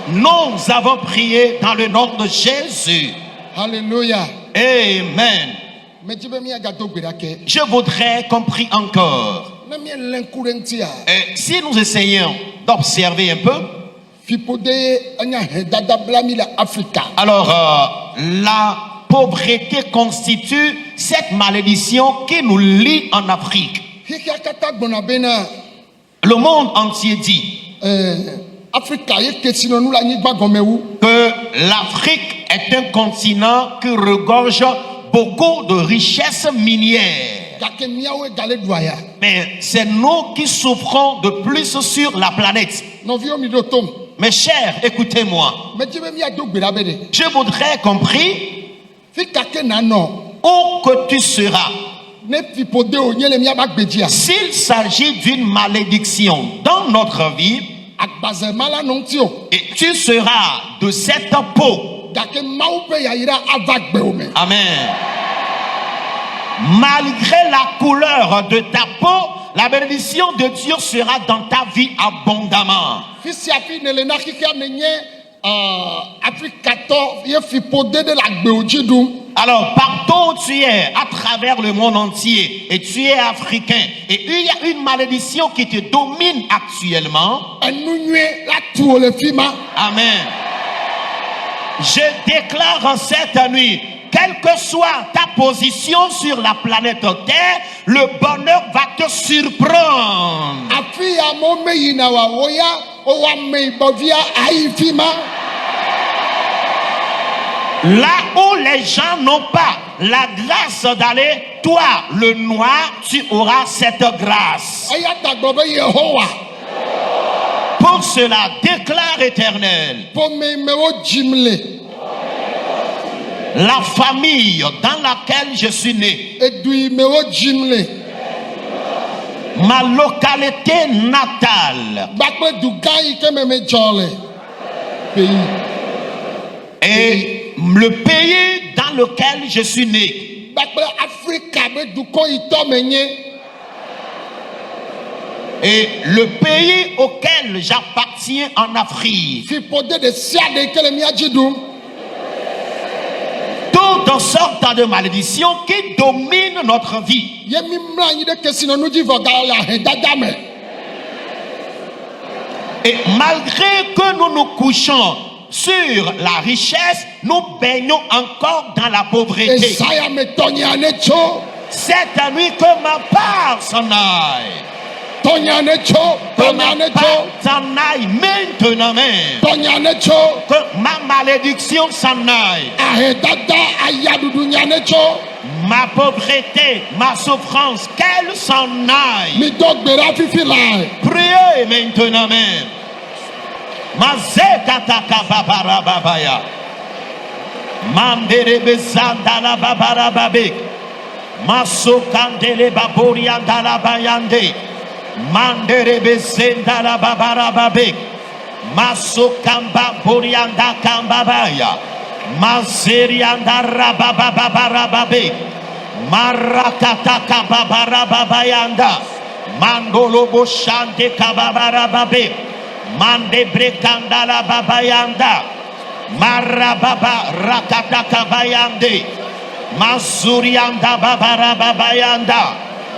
Nous avons prié dans le nom de Jésus. Alléluia. Amen. Je voudrais qu'on prie encore. Et si nous essayons d'observer un peu, alors la pauvreté constitue cette malédiction qui nous lie en Afrique. Le monde entier dit que l'Afrique est un continent qui regorge beaucoup de richesses minières. Mais c'est nous qui souffrons de plus sur la planète. Mes chers, écoutez-moi. Je voudrais qu'on prie où que tu seras. S'il s'agit d'une malédiction dans notre vie, et tu seras de cette peau. Amen. Malgré la couleur de ta peau, la bénédiction de Dieu sera dans ta vie abondamment. Alors, partout où tu es, à travers le monde entier, et tu es africain, et il y a une malédiction qui te domine actuellement. Amen. Je déclare en cette nuit, quelle que soit ta position sur la planète Terre, le bonheur va te surprendre. Là où les gens n'ont pas la grâce d'aller, toi, le noir, tu auras cette grâce. Pour cela, déclare Éternel, la famille dans laquelle je suis né, ma localité natale et le pays dans lequel je suis né, Et le pays auquel j'appartiens en Afrique, fipode de sia de kele miadzi ɖum. toutes sortes de malédictions qui dominent notre vie. Ye mi mlɔ anyi ɖe kesinɔnu dzi vɔ gale ahedada me. Et malgré que nous nous couchons sur la richesse, nous baignons encore dans la pauvreté. Esaya me tɔnya ne tso. Cette nuit, que ma part s'en aille. Tɔnya ne tso. Que Tɔnya ne ma part tso. s'en aille maintenant même. Tɔnya ne tso. Que ma malédiction s'en aille. Ahedada ayaɖuɖu nya ne tso. Ma pauvreté, ma souffrance, qu'elle s'en aille. Mi do gbe ɖa fifi la. Priez maintenant même. Mazekataka babara babaya. Mandere bezandala babara babek. Masokandele baboriandala bayande. Mandere bezendala babara babek. Masokamba borianda kambabaya. Mazerianda rabababara babek. Marakataka babara babayanda. Mandolo boshante kababara babek. Mande brekandala babayanda. Marababa rakataka bayande. Mazurianda babara babayanda.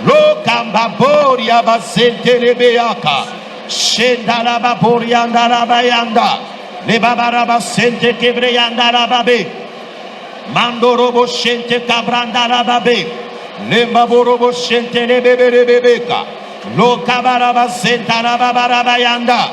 Lokamba boria basente lebeaka. Shendala baborianda la bayanda. Le babara basente kebreyanda la babe. Mandorobo shente kabranda la babe. Le baborobo shente lebebeka. Lokabara basenta la babara bayanda.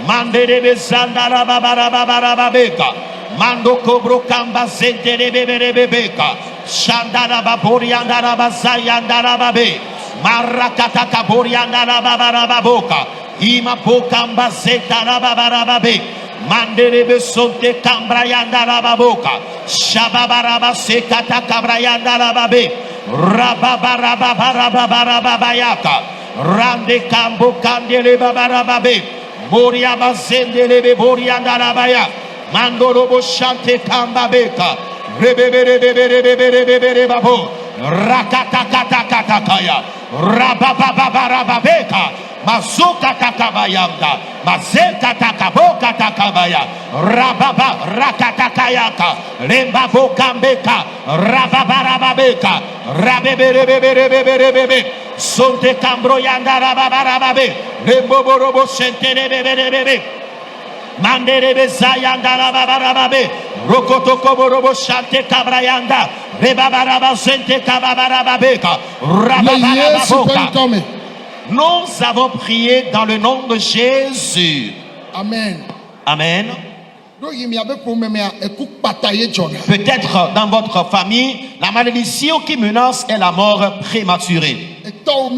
Mandere bezanda la babara babara babeka. Mando kobro kamba zente lebebeka. Shandara baborianda la bazayanda la babe. Marakata kaborianda la babara baboka. Ima bokamba zeta la babara babe. Mandere besonte kambrayanda la baboka. Shababara basekata kabrayanda la babe. Rababara babara babara babayaka. Rande kambo kandele babara babe. Moria bazendele borianda la baya. Mandorobo shante kambabeka. Rebebe babo. Rakatakatakaya. Rabababarababeka. Mazuka takabayamda. Mazeka takaboka takabaya. Rababa rakatakayaka. Lembabo kambeka. Rababarababeka. Rabebe. Sonte kambroyanda rababarababe. Lemboborobo sentelebebebe. Manderebe zayanda la babarababe. Rokotoko borobo shante kabrayanda. Rebabaraba sente kababarababeka. Rababarababoka. Nous avons prié dans le nom de Jésus. Amen. Amen. Peut-être dans votre famille, la malédiction qui menace est la mort prématurée. Ton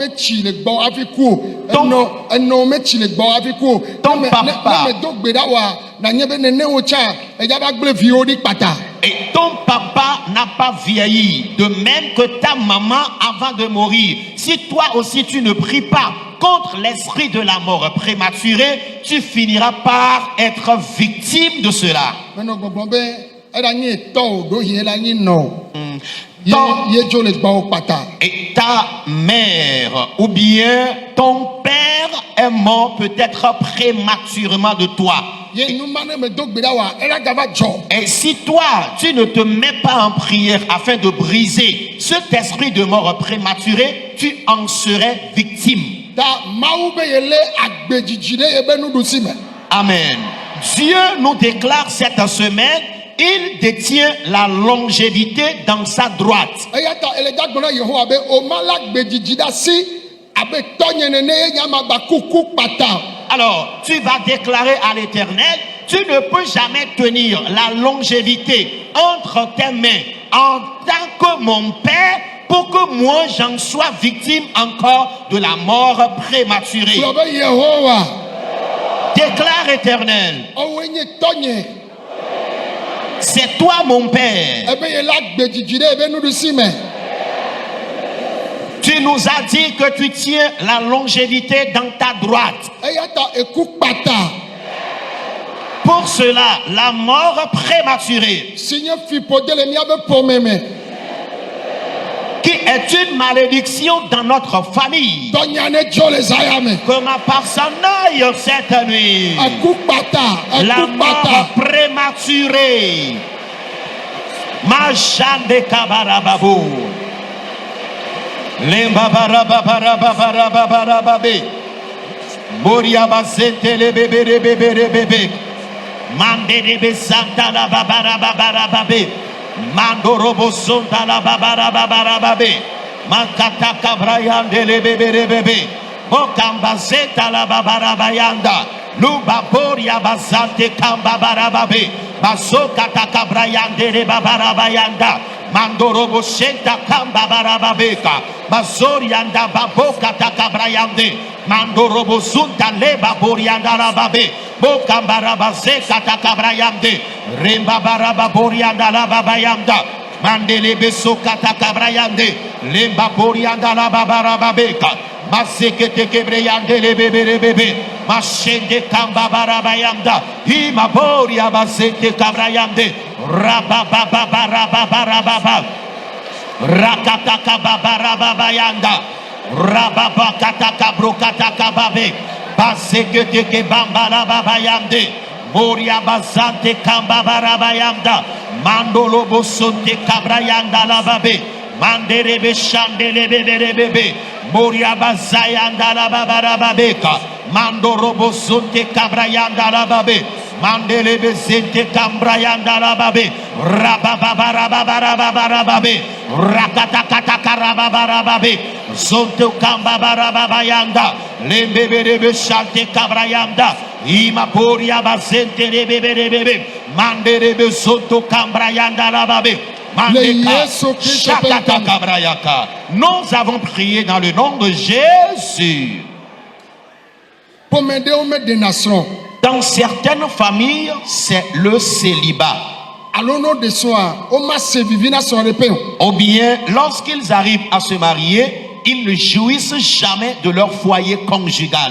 papa. Et ton papa n'a pas vieilli, de même que ta maman avant de mourir. Si toi aussi tu ne pries pas contre l'esprit de la mort prématurée, tu finiras par être victime de cela. Et ta mère ou bien ton père est mort peut-être prématurément de toi. Et si toi, tu ne te mets pas en prière afin de briser cet esprit de mort prématurée, tu en serais victime. Amen. Dieu nous déclare cette semaine, il détient la longévité dans sa droite. Alors, tu vas déclarer à l'Éternel, tu ne peux jamais tenir la longévité entre tes mains en tant que mon Père pour que moi j'en sois victime encore de la mort prématurée. Déclare Éternel, c'est toi mon Père. Tu nous as dit que tu tiens la longévité dans ta droite. Pour cela, la mort prématurée qui est une malédiction dans notre famille. Dɔnyane dzo le zaya me. Que ma part s'en aille cette nuit. Akukpata, La mort akukpata. prématurée. Majande kabarababo. Lembabarababarabarababe. Moria basente le bébé le bébé le bébé. Mande de besanta la babarababe. Mando robo sonta la babarababe. Mankata kabrayande le bébé le bébé. Bokamba zeta la babarabayanda. Luba boria basante kambabarababe. Basoka takabrayande le babarabayanda. Mandorobo shenta kamba barababeka. Bazorianda baboka takabrayande. Mandorobo sunta leba borianda rababe. Boka barabazeka takabrayande. Remba barababorianda rababayanda. Mandele besoka takabrayande. Lemba borianda rababarababeka. Masekete kebreyande le bebe. Mashende kamba barabayanda. Hima boria basete kabrayande. Rababababababababa. Rakataka babarababayanda. Rababakataka brokataka babe. Basekete bambarababayande. Moria bazante kamba barabayanda. Mandolo bosonte kabrayanda la babe. Manderebe shandele bebe. Moria bazayanda la babarababeka. Mandorobo sonte kabrayanda la babe. Mandele bezente kambrayanda la babe. Rabababarababe. Rakatakatakarababarababe. Zonto kambabarababayanda. Lembebe shante kabrayanda. Imaporia bazente bebe. Manderebe zonto kambrayanda la babe. Nous avons prié dans le nom de Jésus. Dans certaines familles, c'est le célibat. Ou bien, lorsqu'ils arrivent à se marier, ils ne jouissent jamais de leur foyer conjugal.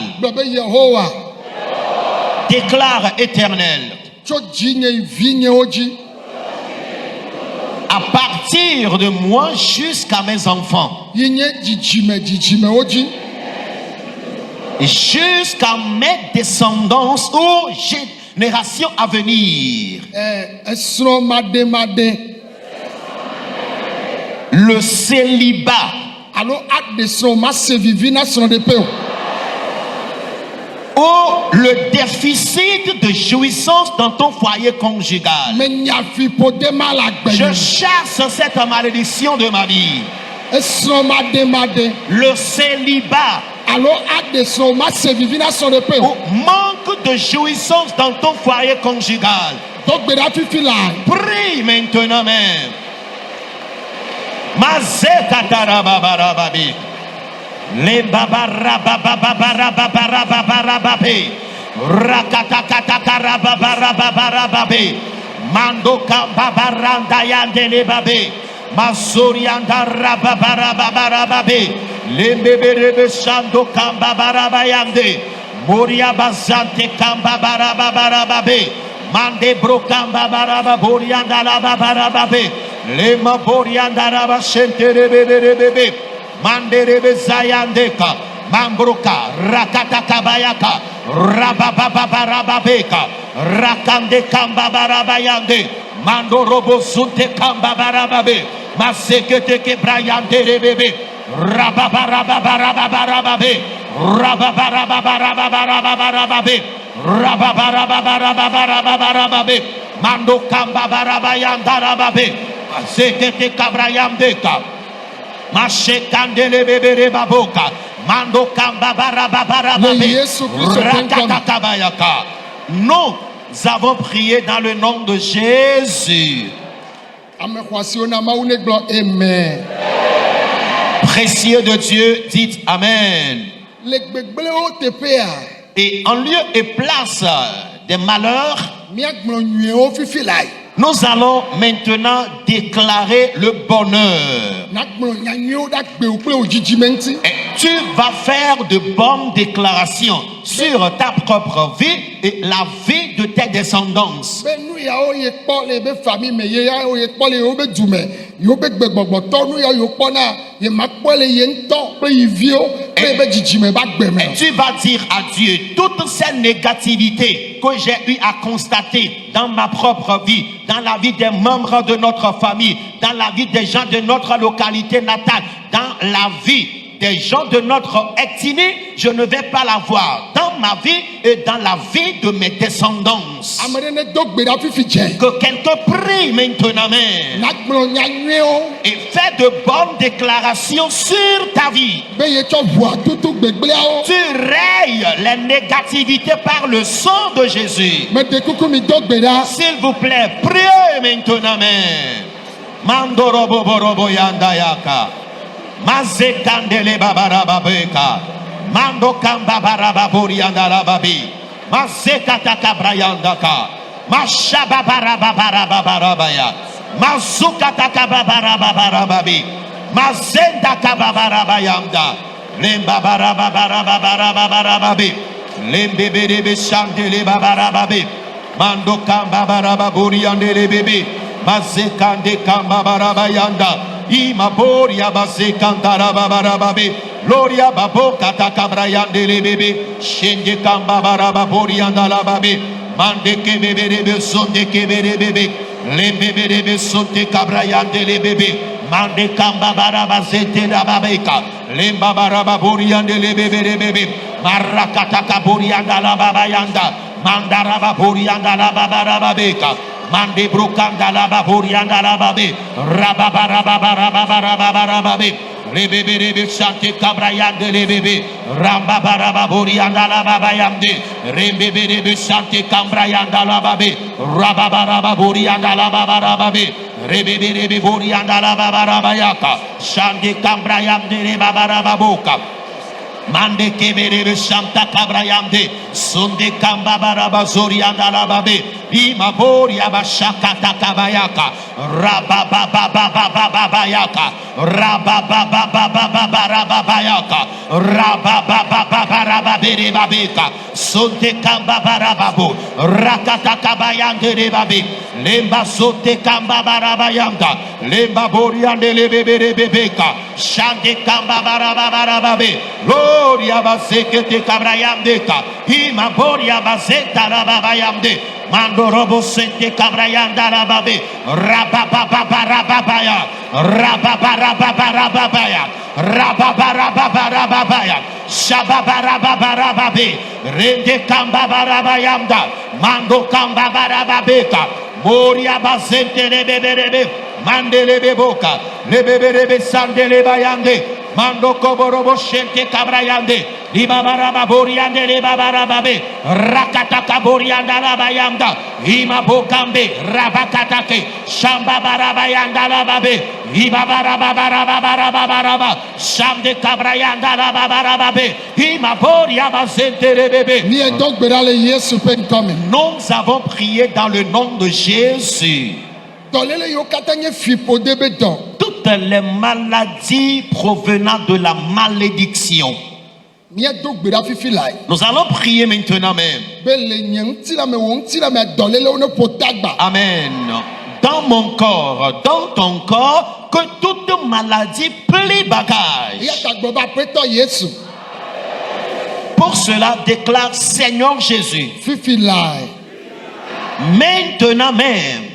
Déclare Éternel. À partir de moi jusqu'à mes enfants. Et jusqu'à mes descendants aux générations à venir. Le célibat. Ou le déficit de jouissance dans ton foyer conjugal. Je chasse cette malédiction de ma vie. Le célibat. Ou manque de jouissance dans ton foyer conjugal. Prie maintenant même. Le babarabababababababababababé. Rakatakatakarababarababababé. Mando kambabaranda yandele babé. Masorianda rababarababababé. Le bébé shando kambabarabayande. Moria bazante kambabarababababé. Mande bro kambabarababoриanda lababarababé. Le maborianda rabashente bébé. Manderebe zayandeka, mambruka, rakatakabayaka, rabababarababeka, rakande kambabarabayande, mandorobo sunte kambabarababe, masekete kebrayande rebebe, rababarababarababe, rababarababarababe, rababarababarababe, mando kambabarabayandarababe, masekete kabrayandeka. Machekandele bébé baboka. Mando kambabarababe. Rakatakabayaka. Nous avons prié dans le nom de Jésus. Amen. Précieux de Dieu, dites Amen. Et en lieu et place des malheurs, nous allons maintenant déclarer le bonheur. Et tu vas faire de bonnes déclarations sur ta propre vie et la vie de tes descendants. Yo be gbegbɔgbɔtɔ nu ya yo kpɔna ye ma kpɔ le ye ŋutɔ kple ye viwo kple be dzidzime ba gbe me. Tu vas dire à Dieu toute cette négativité que j'ai eu à constater dans ma propre vie, dans la vie des membres de notre famille, dans la vie des gens de notre localité natale, dans la vie des gens de notre ethnie, je ne vais pas la voir dans ma vie et dans la vie de mes descendants. Que quelqu'un prie maintenant et fait de bonnes déclarations sur ta vie. Tu rayes les négativités par le sang de Jésus. S'il vous plaît, priez maintenant. Mandorobo yandayaka. Mazekandele babarababeka. Mando kamba barababuri andarababi. Mazekataka brayandaka. Mashababarababarabaya. Mazukataka babarababi. Mazendaka babarabayanda. Lembabarababarabarababi. Lembebebe shandele babarababi. Mando kamba barababuri andele bebe. Mazekande kamba barabayanda. Imaboria base cantara babarababe, Gloria babo katakabrayande le bebe, Shenge kamba barababorianda la babe, Mande ke bebe rebe sonde ke bebe bebe, Lembebe rebe sonde kabrayande le bebe, Mande kamba barabazete la babeka, Lemba barababoriande le bebe bebe, Marakataka borianda la babayanda, Mandaraba borianda la babarababeka. Mande brokanda la baborianda la babe, rababarababe, rebebe chante kabrayande le bebe, rababarababrianda la babayande, rebebe chante kabrayanda la babe, rababarababrianda la babarababe, rebebe borianda la babarabayaka, chante kabrayande le babarababoka. Mande kebere shanta kabrayande sonde kamba barabazori andala babe imabori abashakata kabayaka rabababababayaka rabababababayaka rabababababere babeka sonde kamba barababo rakata kabayande le babe lemba sote kamba barabayanda lemba boriande le bebe bebeka shande kamba barababe Gloria bazekete kabrayandeka. Ima boria bazeta rababayande. Mando robo sente kabrayanda rababe. Rabababarababaya. Rababarababaya. Rababarababaya. Shababarababe. Rende kambabarabayanda. Mando kambabarababeka. Moria bazente rebebe. Mandele beboka. Lebebe sandele bayande. Mando koborobo shente kabrayande, libabara boriande libabarababe, rakataka borianda labayanda, imabokambe, rabakatake, shamba barabayanda lababe, ibabarababarabarabaraba, shamde kabrayanda lababarababe, imaboria bazente rebebe. Nous avons prié dans le nom de Jésus. Toutes les maladies provenant de la malédiction. Nous allons prier maintenant même. Amen. Dans mon corps, dans ton corps, que toute maladie plie bagage. Pour cela, déclare Seigneur Jésus. Maintenant même.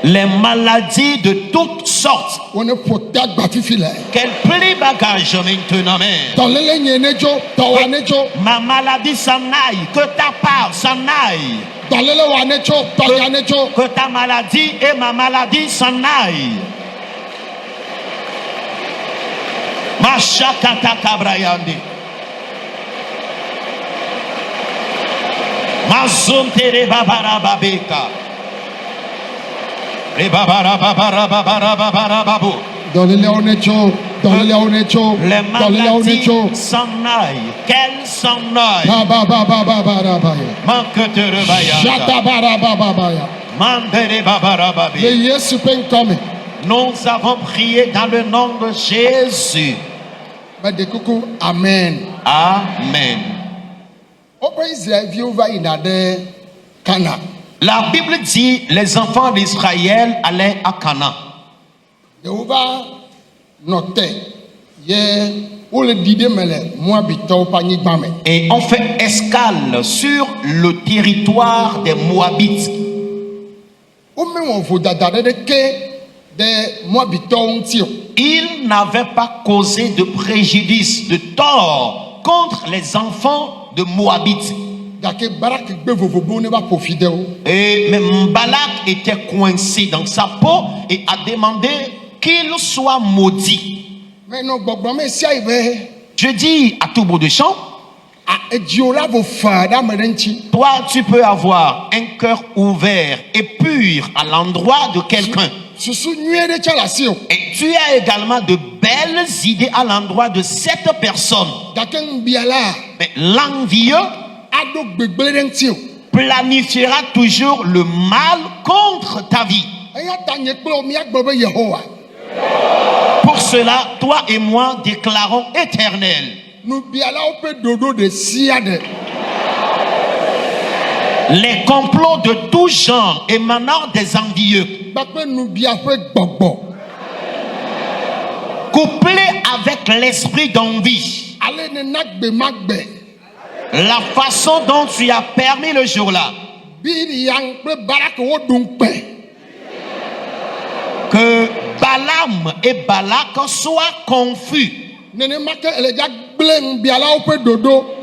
Les maladies de toutes sortes qu'elle plie bagage maintenant même. Ma maladie s'en aille, que ta part s'en aille. Que ta maladie et ma maladie s'en aillent. Mashakata kabrayandi. Mazontere babarababeka. Les maladies s'en aillent, qu'elles s'en aillent. Manque de rebayanda. Nous avons prié dans le nom de Jésus. Amen. Amen. La Bible dit les enfants d'Israël allaient à Canaan. Yehowa note ye ou le dide mele Moabitao panyigba me. Et on fait escale sur le territoire des Moabites. O me won vodada de ke de Moabitao ntio. Ils n'avaient pas causé de préjudice, de tort contre les enfants de Moabites. Gake Barak gbe vovobo ne ba profite o. Et même Balak était coincé dans sa peau et a demandé qu'il soit maudit. Mais non gbogbo me sia ibe. Je dis à tout bout de champ, A ediola vo fada me nti. toi tu peux avoir un cœur ouvert et pur à l'endroit de quelqu'un. Susu nyue de chala si o. Et tu as également de belles idées à l'endroit de cette personne. Gake mbiala Mais l'envieux ado gbegble de ntio. planifiera toujours le mal contre ta vie. Eya ta nye kplo mi agbo be Yehowa. Pour cela, toi et moi déclarons éternel. Nu biala o pe dodo de sia de. Les complots de tout genre émanant des envieux, Bakpe nu bia pe gbogbo. couplés avec l'esprit d'envie, Ale ne nagbe magbe. la façon dont tu as permis le jour-là, Bi yang pe Barak wo dun pe. que Balaam et Balak soient confus. Nene make eleja gble mbiala o pe dodo.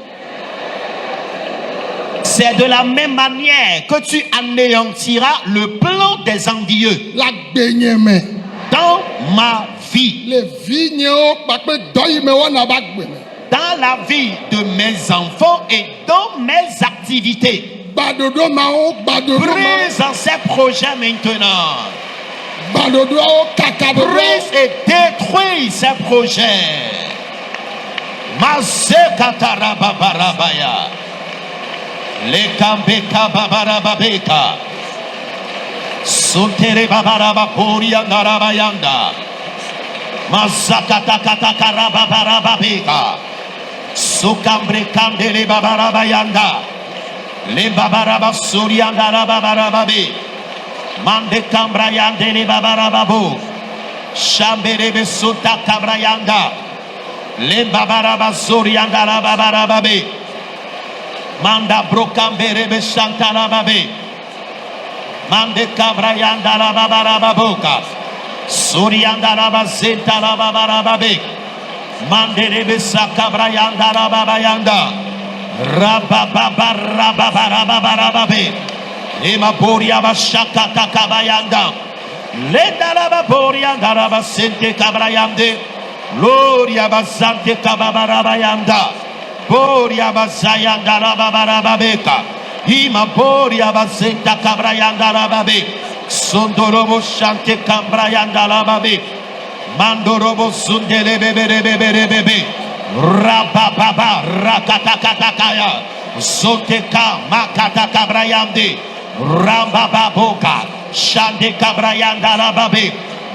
C'est de la même manière que tu anéantiras le plan des envieux La gbenyeme. dans ma vie, Le vigne o bakpe doyi me wona ba gbe me. dans la vie de mes enfants et dans mes activités. Badodo ma o badodo ma. Brise en ces projets maintenant. Badodo o kakadodo. Brise et détruis ces projets. Mazekatara babarabaya. Lekambeka babarababeka. Sotere babaraba poria narabayanda. Mazakatakata babarababeka. Sokambre kandele babarabayanda. Le babaraba surianda babarababe. Mande kambrayande le babarababo. Shambere suta kabrayanda. Le babaraba surianda la babarababe. Manda brokambere be shantala babe. Mande kabrayanda la babarababoka. Surianda la bazenta la babarababe. Mande rebe sakabrayanda la babayanda. Rabababarababe. Ema boria bashaka takabayanda. Lenda la boria daraba sente kabrayande. Gloria basante kababarabayanda. Boria basayanda la babarababeka. Ima boria basenta kabrayanda la babe. Sondorobo shante kabrayanda la babe. Mandorobo sundele bebe. Rabababa rakatakatakaya. Zoteka makataka brayande. Rambababoka. Shande kabrayanda rababe.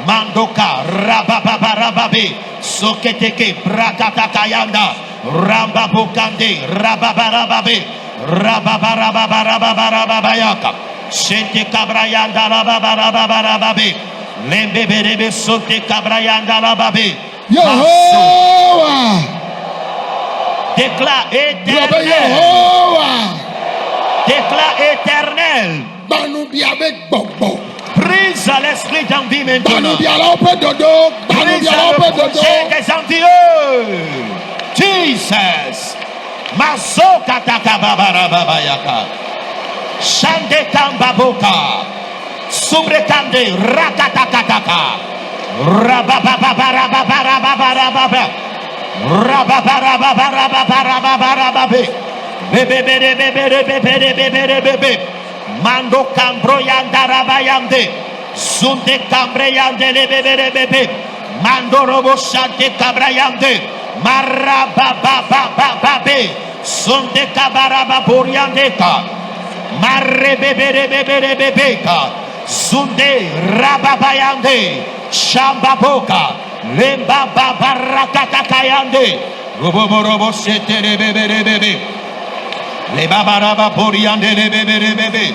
Mandoka rabababa rababe. Soketeke brakatakayanda. Rambabokande rababarababe. Rababarababayaka. Shente kabrayanda rababarababe. Lembebebe sote kabrayanda rababe. Yehowa. Déclare éternel. Yehowa. Déclare éternel. Banu biabe gbogbo. Prise à l'esprit d'envie maintenant. Banu biala o pe dodo. Banu Prise biala à o le pe dodo. projet des envieux. Jesus. Masoka takababarababayaka. Shande kambaboka. Subrekande rakatakataka. Rabababarababarabarababe. Rababarababarabarababe. Bebe. Mando kambroyanda rabayande. Sunde kambreyande bebe. Mando robo shante kabrayande. Marabababababe. Sunde kabaraba boriande ka. Marre bebe. Sunde rababayande. Shambaboka. Lemba babarakatakayande. Robo sete bebe. Le babaraba boriande bebe.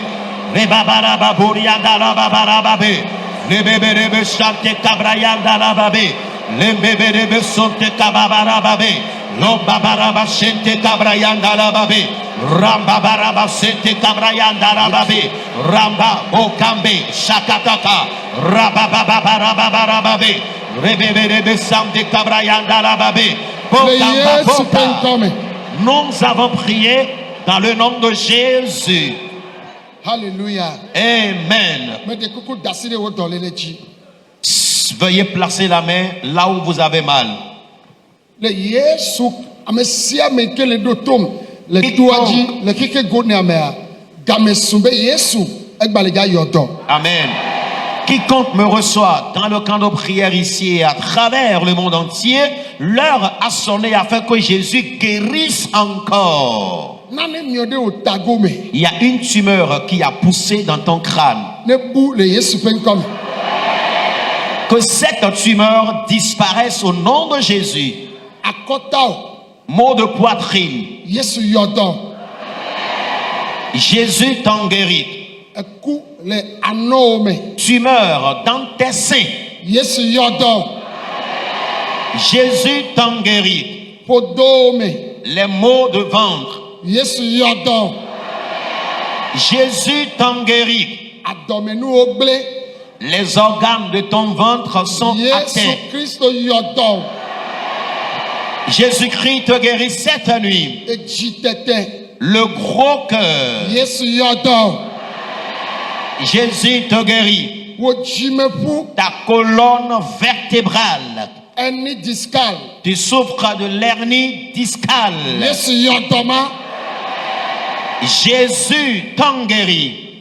Rebabaraba Burianda la Babarababe. Lebebebe Sante Cabrayanda la Babe. Lembebebe Sonte Cababarababe. Lobabaraba Sente Cabrayanda la Babe. Rambabaraba Sente Cabrayanda la Babe. Ramba Okambe Shakataka. Rabababarababe. Rebebebe Sante Cabrayanda la Babe. Nous avons prié dans le nom de Jésus. Alléluia. Amen. Veuillez placer la main là où vous avez mal. Amen. Quiconque me reçoit dans le camp de prière ici et à travers le monde entier, l'heure a sonné afin que Jésus guérisse encore. Il y a une tumeur qui a poussé dans ton crâne. Que cette tumeur disparaisse au nom de Jésus. Mot de poitrine. Jésus t'en guérit. Tumeur dans tes seins. Jésus t'en guérit. Les maux de ventre. Jésus t'en guérit. Les organes de ton ventre sont atteints. Jésus-Christ te guérit cette nuit. Le gros cœur. Jésus te guérit. Ta colonne vertébrale. Tu souffres de l'hernie discale. Jésus t'en guérit.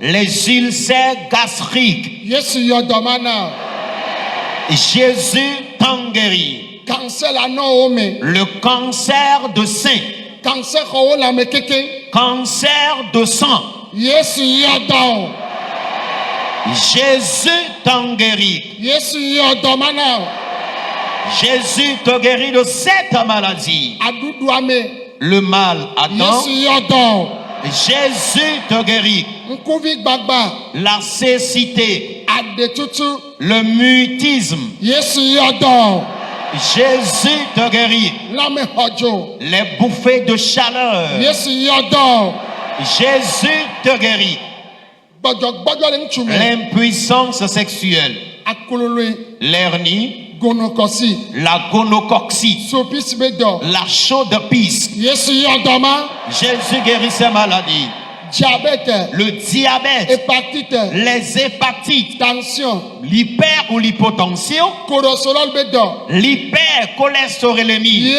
Les ulcères gastriques. Jésus t'en guérit. Le cancer de sein. Cancer de sang. Jésus t'en guérit. Jésus te guérit de cette maladie. Le mal attend. Jésus te guérit. La cécité. Le mutisme. Jésus te guérit. Les bouffées de chaleur. Jésus te guérit. L'impuissance sexuelle. L'hernie. La gonococcie. La chaude pisse. Jésus guérit ces maladies. Le diabète. Les hépatites. L'hyper ou l'hypotension. L'hypercholestérolémie.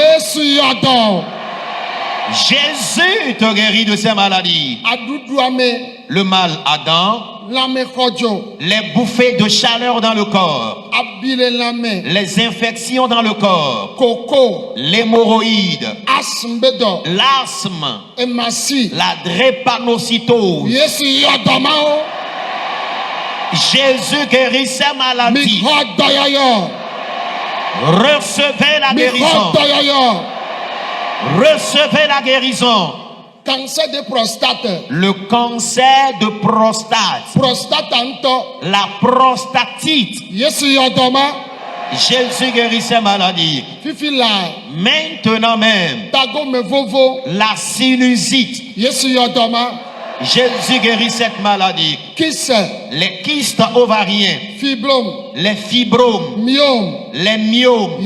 Jésus te guérit de ces maladies. Le mal Adam. Les bouffées de chaleur dans le corps. Les infections dans le corps. L'hémorroïde. L'asthme. La drépanocytose. Jésus guérit ces maladies. Recevez la guérison. Recevez la guérison. Cancer de prostate. Le cancer de prostate. La prostatite. Jésus guérit ces maladies. Maintenant même. La sinusite. Jésus guérit cette maladie. Les kystes ovariens. Les fibromes. Les myomes.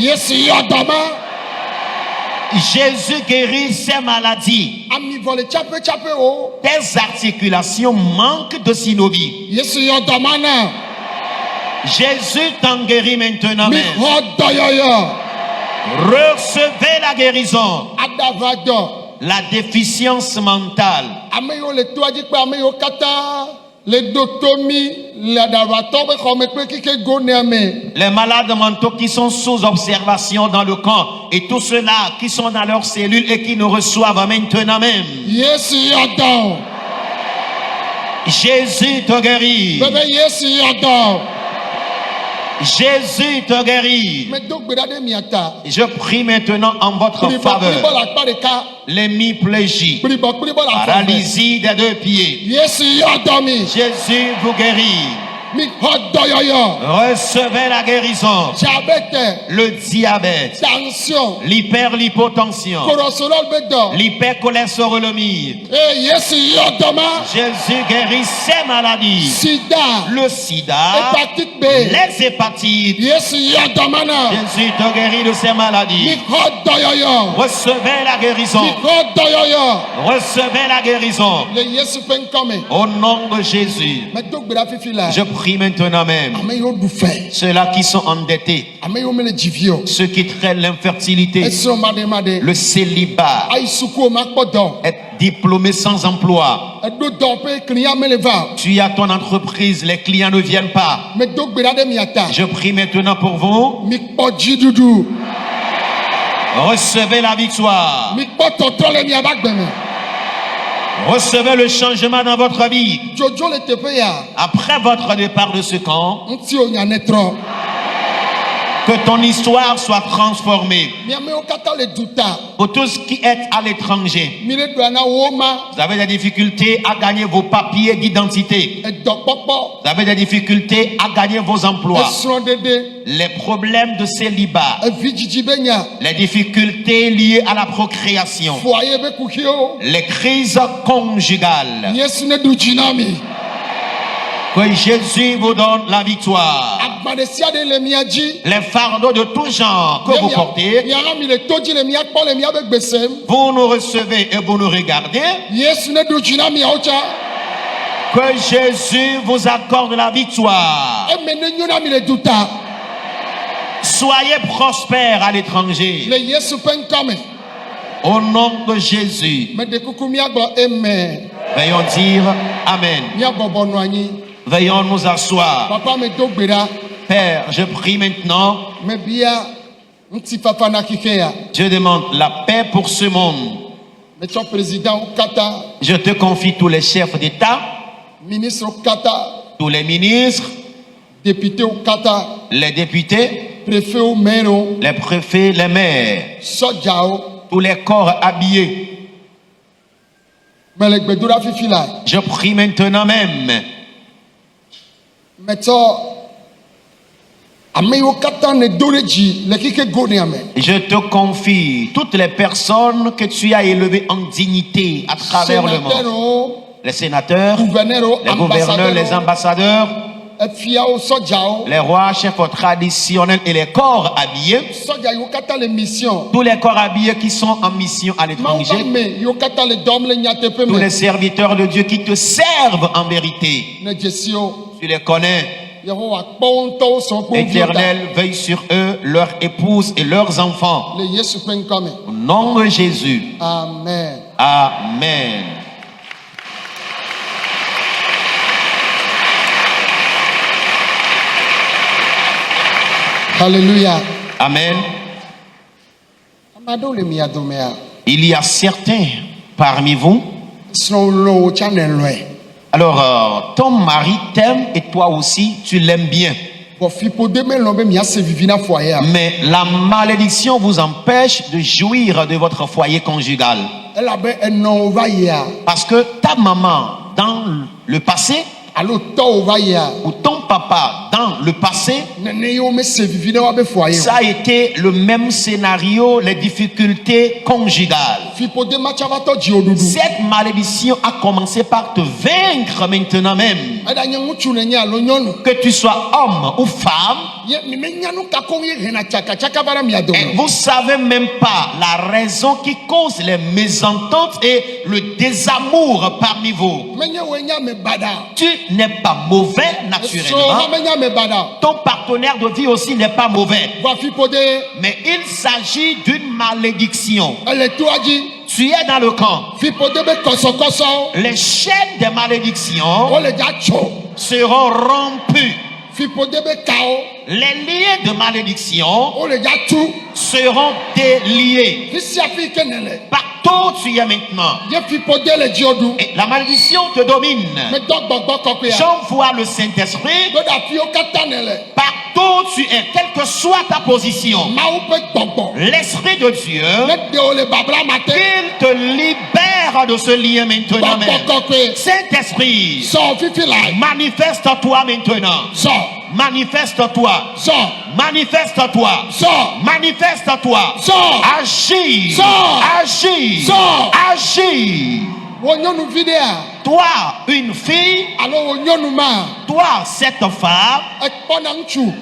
Jésus guérit ces maladies. Tes articulations manquent de synovie. Jésus t'en guérit maintenant même. Recevez la guérison. La déficience mentale. Les malades mentaux qui sont sous observation dans le camp et tous ceux-là qui sont dans leurs cellules et qui nous reçoivent maintenant même. Jésus te guérit. Jésus te guérit. Me do gbe ɖa ɖe mia ta. Je prie maintenant en votre Kplibɔ kplibɔ faveur. le akpa ɖeka. L'hémiplégie, Kplibɔ kplibɔ le afɔ eve. paralysie des deux pieds. Yesu yɔ dɔ mi. Jésus vous guérit. Mi xɔ dɔyɔyɔ. Recevez la guérison. Diabète. Le diabète, Tension. l'hyperlipotension, Cholestérol be dɔ. l'hypercholestérolémie. Yesu yɔ dɔ ma. Jésus guérit ces maladies. Sida. Le sida, Hépatite B. les hépatites. Yesu yɔ dɔ ma na. Jésus te guérit de ces Mi maladies. xɔ dɔyɔyɔ. Recevez la guérison. Mi xɔ dɔyɔyɔ. Recevez la guérison. Le Yesu ƒe ŋkɔ me. Au nom de Jésus. Me do gbe ɖa fifi la. Je prie maintenant même. Ame yiwo ɖu fɛ. Ceux-là qui sont endettés, Ame yiwo mele dzi vi o. ceux qui traînent l'infertilité, Esrɔ̃ maɖemaɖe. le célibat, Ayi suku ma kpɔ dɔ. être diplômé sans emploi. Eɖo dɔ ƒe client mele va. Tu as ton entreprise, les clients ne viennent pas. Me do gbe ɖa ɖe mia ta. Je prie maintenant pour vous. Mi kpɔ dziɖuɖu. Recevez la victoire. Mi kpɔ tɔtrɔ le miaba gbe me. Recevez le changement dans votre vie. Dzodzo le teƒe ya. Après votre départ de ce camp, Ŋuti nya ne trɔ. que ton histoire soit transformée. Miamewo katã le du ta. Pour tous qui êtes à l'étranger, Mi le ɖoa na wo ma. vous avez des difficultés à gagner vos papiers d'identité. Edɔkpɔkpɔ. Vous avez des difficultés à gagner vos emplois. Esrɔ̃ɖeɖe. Les problèmes de célibat. Evidzidzi be nya. Les difficultés liées à la procréation. Foyer be kuxiwo. Les crises conjugales. Yesu ne ɖu dzi na mi. Que Jésus vous donne la victoire. Agba ɖe sia ɖe le mia dzi. Les fardeaux de tout genre que vous portez, Miaha mi le to dzi le miakpɔ le miabe gbe sem. vous nous recevez et vous nous regardez. Yesu ne ɖu dzi na miawo tsa. Que Jésus vous accorde la victoire. Eme ne nyo na mi le du ta. Soyez prospères à l'étranger. Le Yesu ƒe ŋkɔ me. Au nom de Jésus, Me ɖe kuku miagblɔ amen. veuillons dire Amen. Miabɔbɔ nɔ anyi. Veuillons nous asseoir. Papa me do gbe ɖa. Père, je prie maintenant. Me bia ŋutifafa na xixe ya. Je demande la paix pour ce monde. Metsɔ président wo katã. Je te confie tous les chefs d'État, Ministre wo katã. tous les ministres, Député wo katã. les députés, Préfet wo maire wo. les préfets, les maires, Sɔdzawo. tous les corps habillés. Me le gbedoɖa fifi la. Je prie maintenant même. Metsɔ ame yiwo katã ne do ɖe dzi le xixe go nea me. Je te confie toutes les personnes que tu as élevées en dignité à travers le Sénateur monde. wo. Les sénateurs, Gouverneur wo. les gouverneurs, les ambassadeurs, Efiawo sɔdzawo. les rois, chefs traditionnels et les corps habillés. Sɔdza yiwo katã le mission. Tous les corps habillés qui sont en mission à Mawu l'étranger. ƒe me yiwo katã le dɔm le nyateƒe Tous me. les serviteurs de Dieu qui te servent en vérité. Ne dzesiwo. Tu les connais. Yehowa kpɔ wo ŋutɔwo sɔŋ kpɔ wo viwo ta. Éternel, veille sur eux, leurs épouses et leurs enfants. Le Yesu ƒe ŋkɔ me. Au nom de Jésus. Amen. Amen. Hallelujah. Amen. Ame aɖewo le mia domea. Il y a certains parmi vous. Srɔ̃wo lɔ wo tsa ne lɔe. Alors, ton mari t'aime et toi aussi, tu l'aimes bien. Bɔ fiƒode melɔ̃ be miase vivi na foyer. Mais la malédiction vous empêche de jouir de votre foyer conjugal. Elabe enɔwo va yia. Parce que ta maman, dans le passé, Alo tɔwo va yia. ou ton papa, dans le passé, Nene yiwo mese vivi na woabe foyer. ça a été le même scénario, les difficultés conjugales. Fiƒode ma tsa va tɔ dziwòɖuɖu. Cette malédiction a commencé par te vaincre maintenant même. Eɖa nye ŋutsu ne nye alo nyɔnu. Que tu sois homme ou femme, Mi menya nu ka koŋ ye hena tsakatsaka va ɖe mia et dome. vous savez même pas la raison qui cause les mésententes et le désamour parmi vous. Menye woe nye ame baɖa. Tu n'es pas mauvais Esrɔ̃wo hã naturellement. menye ame baɖa. Ton partenaire de vie aussi n'est pas mauvais. Vɔ fiƒode Mais il s'agit d'une malédiction. ele toa dzi. Tu es dans le camp. Fiƒode be kɔsɔkɔsɔwo Les chaînes des malédictions wole dza tso. seront rompues. Fiƒode be kawo Les liens de malédiction wole dza tu. seront déliés. Fi sia fi ke ne le. Partout où tu es maintenant. Ye fiƒode le dziwo ɖu. Et la malédiction te domine. Medɔ gbɔgbɔ kɔkɔea. J'envoie le Saint-Esprit Do ɖe afiwo katã ne le. partout où tu es, quelle que soit ta position, mawu ƒe gbɔgbɔ l'Esprit de Dieu, ne ɖe wo le babla ma te. qu'il te libère de ce lien maintenant Gbɔgbɔ même. kɔkɔe Saint-Esprit, zɔ fifi la manifeste-toi maintenant. zɔ Manifeste-toi. zɔ Manifeste-toi. zɔ Manifeste-toi. zɔ. Agis. Sors. Agis. Sors. Agis. wo nyɔnuvi ɖea Toi, une fille, alo wo nyɔnu ma toi, cette femme, ekpɔna ŋutsu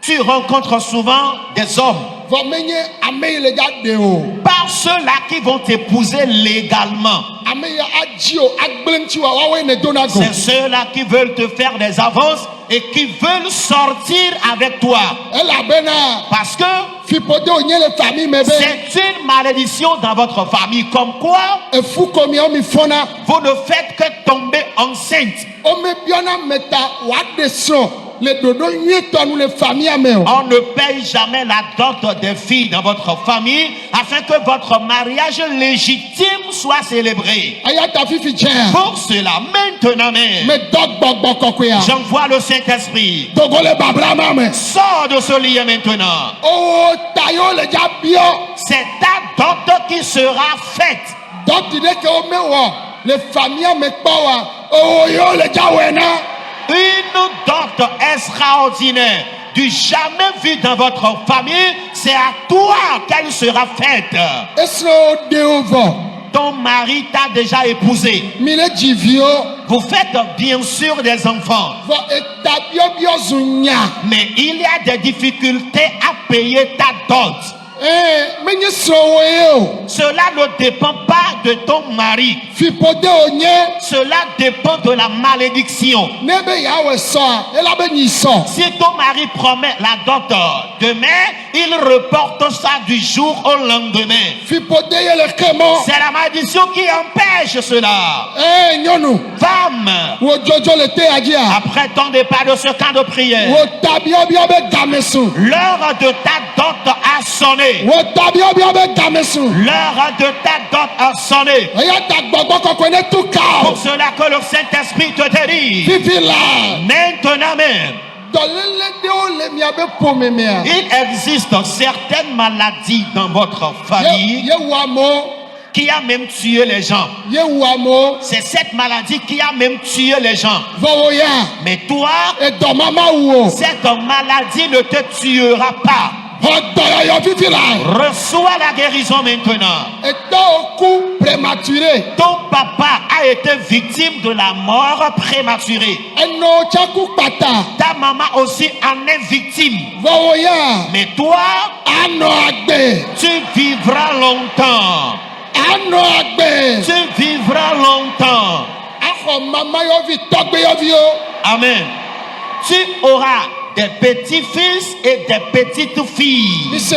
tu rencontres souvent des hommes. vɔ menye ame yi le dza ɖe o. Par ceux-là qui vont t'épouser légalement. Ame ya adzi o agble ŋuti wa woawoe ne dona go. C'est ceux-là qui veulent te faire des avances et qui veulent sortir avec toi. Elabena Parce que fiƒode wonye le famille me be c'est une malédiction dans votre famille. Comme quoi, efu kɔmi womi fɔna vous ne faites que tomber enceinte. wome biɔna me ta woaɖe srɔ̃ le ɖoɖo nyuietɔ nu le famille me o. On ne paye jamais la dot des filles dans votre famille afin que votre mariage légitime soit célébré. Eya ta fifi dzea Pour cela, maintenant même, me dɔ gbɔgbɔ kɔkɔea j'envoie le Saint-Esprit. dogo le babla ma me. Sors de ce lien maintenant. O ta yo le dza biɔ C'est ta dot qui sera faite. dɔti ɖe ke wome wɔ le famille me kpɔ wa o yo le dza wɔe na. Une dot extraordinaire du jamais vu dans votre famille, c'est à toi qu'elle sera faite. Esrɔ̃ ɖe wo vɔ Ton mari t'a déjà épousé. mi le dzi viwo Vous faites bien sûr des enfants, vɔ eta biɔbiɔ zu nya. mais il y a des difficultés à payer ta dot. Menye srɔ̃woe o. Cela ne dépend pas de ton mari. Fiƒode wonye Cela dépend de la malédiction. ne be yeawɔe sɔa elabe nyi sɔ. Si ton mari promet la dot demain, il reporte ça du jour au lendemain. Fiƒode ye le ke mɔ. C'est la malédiction qui empêche cela. Nyɔnu Femme, wo dzodzo le te ya dzia après ton départ de ce camp de prière, wo ta biɔbiɔ be game su. l'heure de ta dot a sonné. Wo ta biɔbiɔ be game su. L'heure de ta dot a sonné. Eya ta gbɔgbɔ kɔkɔe ne tu ka o. Pour cela que le Saint-Esprit te dit, Fifi la maintenant même, dɔléle ɖewo le miabe ƒome mea. il existe certaines maladies dans votre famille Ye wu amewo qui a même tué les gens. ye wu amewo C'est cette maladie qui a même tué les gens. vɔ wo ya Mais toi, edɔmama wu o. cette maladie ne te tuera pas. Xɔ dɔyɔyɔ fifi la Reçois la guérison maintenant. etɔwo ku prématuré. Ton papa a été victime de la mort prématurée. Enɔwo tsa ku kpata. Ta maman aussi en est victime. Vɔ wo ya Mais toi, anɔ agbe. tu vivras longtemps. Anɔ agbe. Tu vivras longtemps. Axɔ mamayɔvi tɔgbeyɔviwo. Amen. Tu auras des petits-fils et des petites-filles. Mi se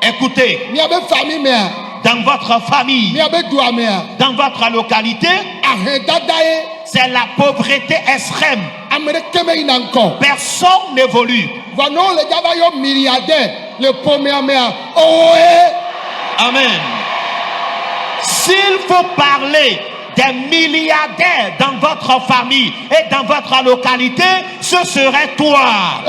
Écoutez, miabe famille mea dans votre famille, miabe dua mea dans votre localité, ahedada ye c'est la pauvreté extrême. ame ɖeke meyina ŋkɔ. Personne n'évolue. Vɔ ne wo le dzava yɔ miliardaire le ƒomea mea owoe. Amen. S'il faut parler des milliardaires dans votre famille et dans votre localité, ce serait toi.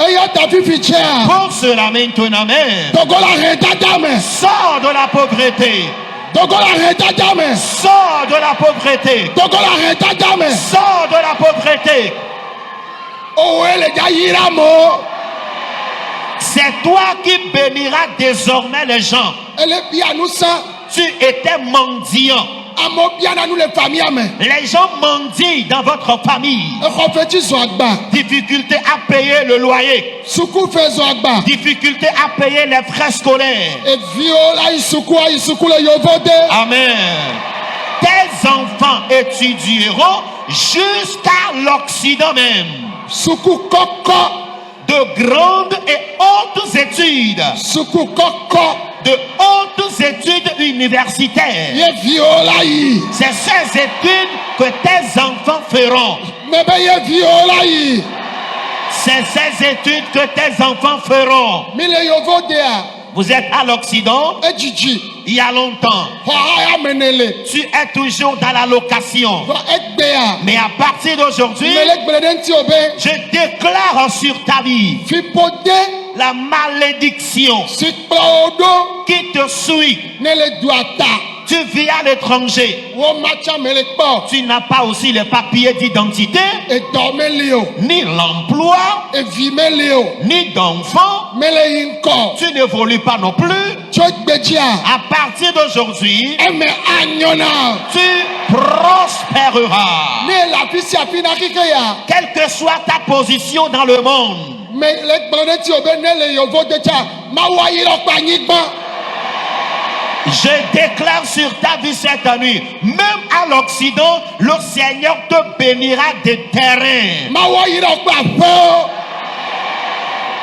Eya ta fifi tsea Pour cela maintenant même, dogo la ahedada me. sors de la pauvreté. Dogo la ahedada me. Sors de la pauvreté. Dogo la ahedada me. Sors de la pauvreté. Owoe le dza yira mo. C'est toi qui béniras désormais les gens. Ele bia nu sa. Tu étais mendiant. Amewo biana nu le famille me. Les gens mendient dans votre famille. Exɔ fetsi zɔ agba. Difficulté à payer le loyer. Sukufe zɔ agba. Difficulté à payer les frais scolaires. Eviwo la yi suku le yovo de. Amen. Tes enfants étudieront jusqu'à l'Occident même. Suku kɔkɔ. De grandes et hautes études. Suku kɔkɔ. De hautes études universitaires. Ye viwo la yi. C'est ces études que tes enfants feront. Me be ye viwo la yi. C'est ces études que tes enfants feront. Mi le yovo dea. Vous êtes à l'Occident, edzidzi il y a longtemps. xɔ haya me ne le Tu es toujours dans la location. vɔ egbea Mais à partir d'aujourd'hui, mele gblẽ ɖe ŋuti o be je déclare sur ta vie fipode la malédiction si kplɔ wo ɖo qui te suit. ne le dua ta Tu vis à l'étranger. wo matsa me le kpɔ Tu n'as pas aussi les papiers d'identité, edɔ me li o ni l'emploi, evi me li o ni d'enfant. mele yi ŋkɔ Tu n'évolues pas non plus. tso gbedzia À partir d'aujourd'hui, eme anyɔna tu prospéreras. ne le afi sia afi na keke ya Quelle que soit ta position dans le monde, me le gblɔ ɖe ŋuti o be ne le yovo de tsa mawu ayirɔ kpa anyigba. je déclare sur ta vie cette nuit, même à l'Occident, le Seigneur te bénira des terrains. Mawu ayirɔ kpa aƒewo.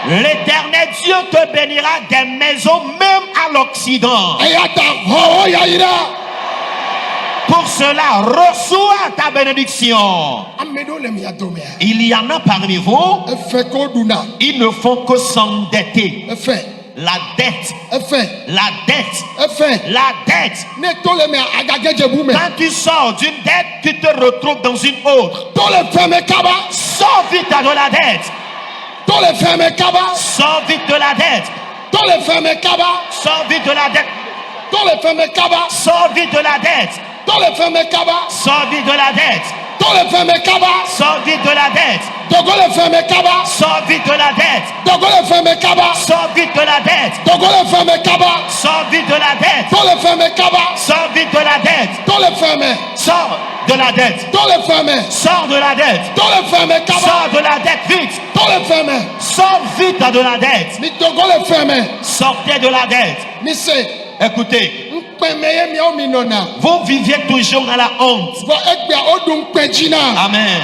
L'Éternel Dieu te bénira des maisons, même à l'Occident. Eya ta xɔwo yayira. Pour cela, reçois ta bénédiction. Ame ɖewo le mia domea. Il y en a parmi vous, Efe ko ɖuna. ils ne font que s'endetter. Efe. La dette, Efe. la dette, Efe. la dette. Ne to le mea agage dzebu me. Quand tu sors d'une dette, tu te retrouves dans une autre. To le fɛn me kaba. Sors vite de la dette. To le fɛn me kaba. Sors vite de la dette. To le fɛn me kaba. Sors vite de la dette. To le fɛn me kaba. Sors vite de la dette. To le fɛn me kaba. Sors vite de la dette. To le fɛn me kaba. Sors vite de la dette. Dogo le fɛn me kaba. Sors vite de la dette. Dogo le fɛn me kaba. Sors vite de la dette. Dogo le fɛn me kaba. Sors vite de la dette. To le fɛn me kaba. Sors vite de la dette. To le fɛn me. Sors de la dette. To le fɛn me. Sors de la dette. To le fɛn me kaba. Sors de la dette vite. To le fɛn me. Sors vite de la dette. Mi dogo le fɛn me. Sortez de la dette. Mi se. Écoutez, Nkpɛmɛ ye miawo mi nɔna. vous viviez toujours dans la honte. Vɔ egbea o ɖu nkpɛ dzi na. Amen.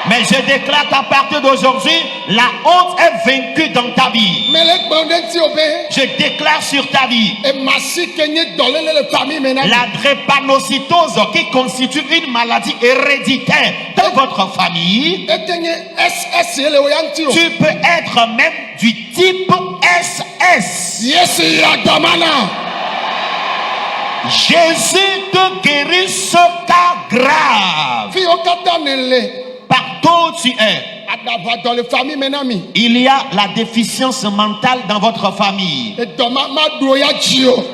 Mais je déclare qu'à partir d'aujourd'hui, la honte est vaincue dans ta vie. Mɛ le gbɔn ɖe ŋuti o be. Je déclare sur ta vie Emasi ke nye dɔléle le famille me na. la drépanocytose qui constitue une maladie héréditaire dans votre famille. Ete nye SS ye le wo ya ŋuti o. Tu peux être même du type SS. Yesu ya dɔmana. Jésus te guérit ce cas grave. Fi wo katã ne le. Partout où tu es, Adava dɔ le famille me na mi. il y a la déficience mentale dans votre famille. Edɔma ma ɖu o ya dzi o.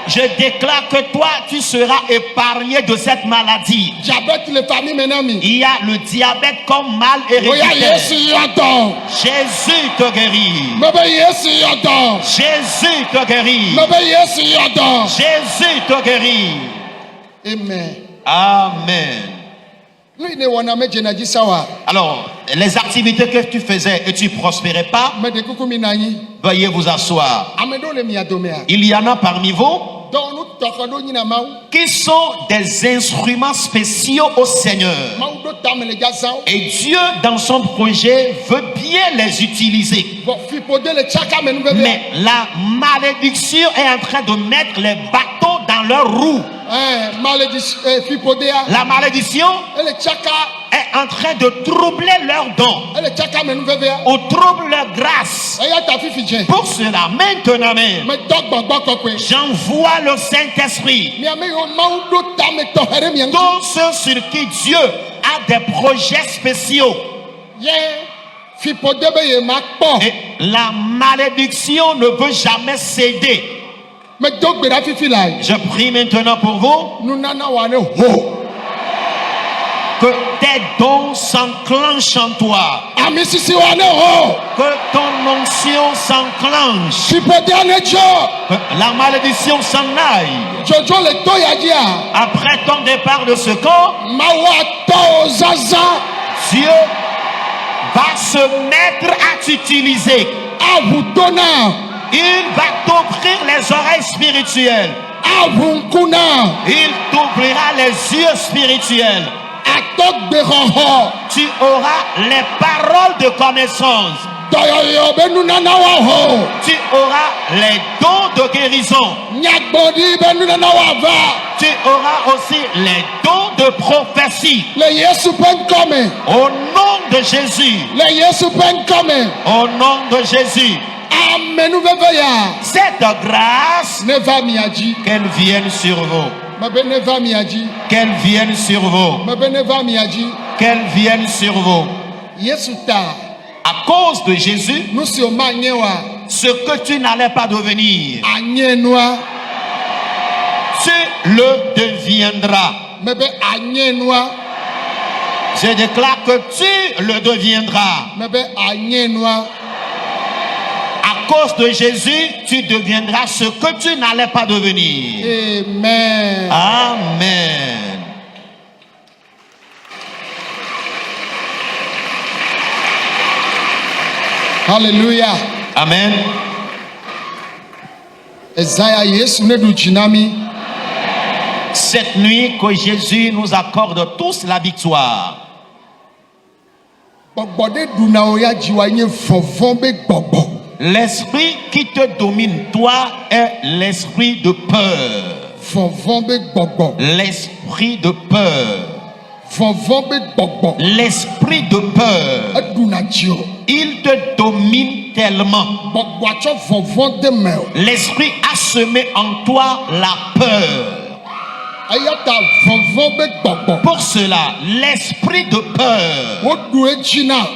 Je déclare que toi, tu seras épargné de cette maladie. Diabète le famille me na mi. Il y a le diabète comme mal O ya héréditaire. Yesu ya dɔ. Jésus te guérit. Me be Yesu ya dɔ. Jésus te guérit. Me be Yesu ya dɔ. Jésus te guérit. Amen. Amen. Nu yi ne wɔna me dzena dzi sa wa. Alors, les activités que tu faisais et tu prospérais pas, Me de kuku mi na anyi. veuillez vous asseoir. Ame ɖewo le mia domea. Il y en a parmi vous Dɔwɔnu tɔxɔ ɖo nyina Mawu. qui sont des instruments spéciaux au Seigneur. Mawu ɖo tame le gazãwo. Et Dieu, dans son projet, veut bien les utiliser. Vɔ fiƒode le tsaka me nu bebe. Mais la malédiction est en train de mettre les bâtons dans leur roue. Fipodea. La malédiction Ele tsaka. est en train de troubler leurs dons Ele tsaka me nu bebe. ou trouble leur grâce. Eya ta fifi dze. Pour cela, maintenant même, Me dɔ gbɔgbɔ kɔkɔe. j'envoie le Saint-Esprit. Miame yiwo Mawu ɖo tame tɔxɛ ɖe mia ŋuti. Tous ceux sur qui Dieu a des projets spéciaux. Ye fipode be ye ma kpɔ. Et la malédiction ne veut jamais céder. Me do gbe ɖa fifi la. Je prie maintenant pour vous Nunana wa ne ho. que tes dons s'enclenchent en toi. Ami sisi wa ne ho. Que ton onction s'enclenche. Fipodea ne dzo. Que la malédiction s'en aille. Jojo le to ya dzia. Après ton départ de ce camp, Mawu atɔ o zaza. Dieu va se mettre à t'utiliser. Awu dona. Il va t'ouvrir les oreilles spirituelles. Awu nkuna. Il t'ouvrira les yeux spirituels. Atɔ gbexɔxɔ. Tu auras les paroles de connaissance. Dɔyɔyɔ be nunana wa ho. Tu auras les dons de guérison. Nyagbɔɖi be nunana wa va. Tu auras aussi les dons de prophétie. Le Yesu ƒe ŋkɔ me. Au nom de Jésus. Le Yesu ƒe ŋkɔ me. Au nom de Jésus. Amen. Nous vivons ya. Cette grâce, Ne va miaji. qu'elle vienne sur vous. Ma ben ne va miaji. Qu'elle vienne sur vous. Ma ben ne va miaji. Qu'elle vienne sur vous. Yesu ta. À cause de Jésus, Nous sommes manyewa. ce que tu n'allais pas devenir, Anyenwa. tu le deviendras. Me ben anyenwa. Je déclare que tu le deviendras. Me ben anyenwa. À cause de Jésus, tu deviendras ce que tu n'allais pas devenir. Amen. Amen. Hallelujah. Amen. Isaiah Yesu ne du jinami. Cette nuit, que Jésus nous accorde tous la victoire. Gbɔgbɔ du na o ya jiwa nye vɔvɔn be gbɔgbɔ. L'esprit qui te domine, toi, est l'esprit de peur. Vɔvɔn be gbɔgbɔ. L'esprit de peur. Vɔvɔn be gbɔgbɔ. L'esprit de peur. Edu na dzi o. Il te domine tellement. Gbɔgbɔ atsɔ vɔvɔn de me o. L'esprit a semé en toi la peur. Eya ta vɔvɔn be gbɔgbɔ. Pour cela, l'esprit de peur Wo du edzi na.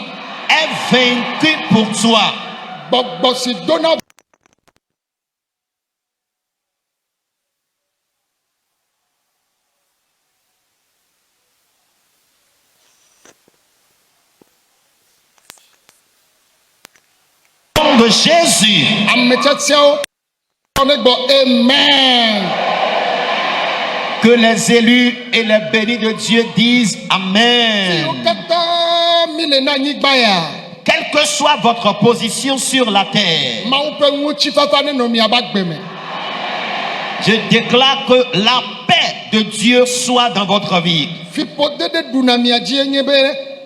est vaincu pour toi. Gbɔgbɔ si dona. Au nom de Jésus, Ametsatsiawo. Ne gbɔ amen. que les élus et les bénis de Dieu disent Wo Amen. katã mi le na anyigba ya. Quelle que soit votre position sur la terre, Mawu ƒe ŋutifafa ne nɔ miaba gbe me. je déclare que la paix de Dieu soit dans votre vie. Fiƒodede ɖuna mia dzi nye be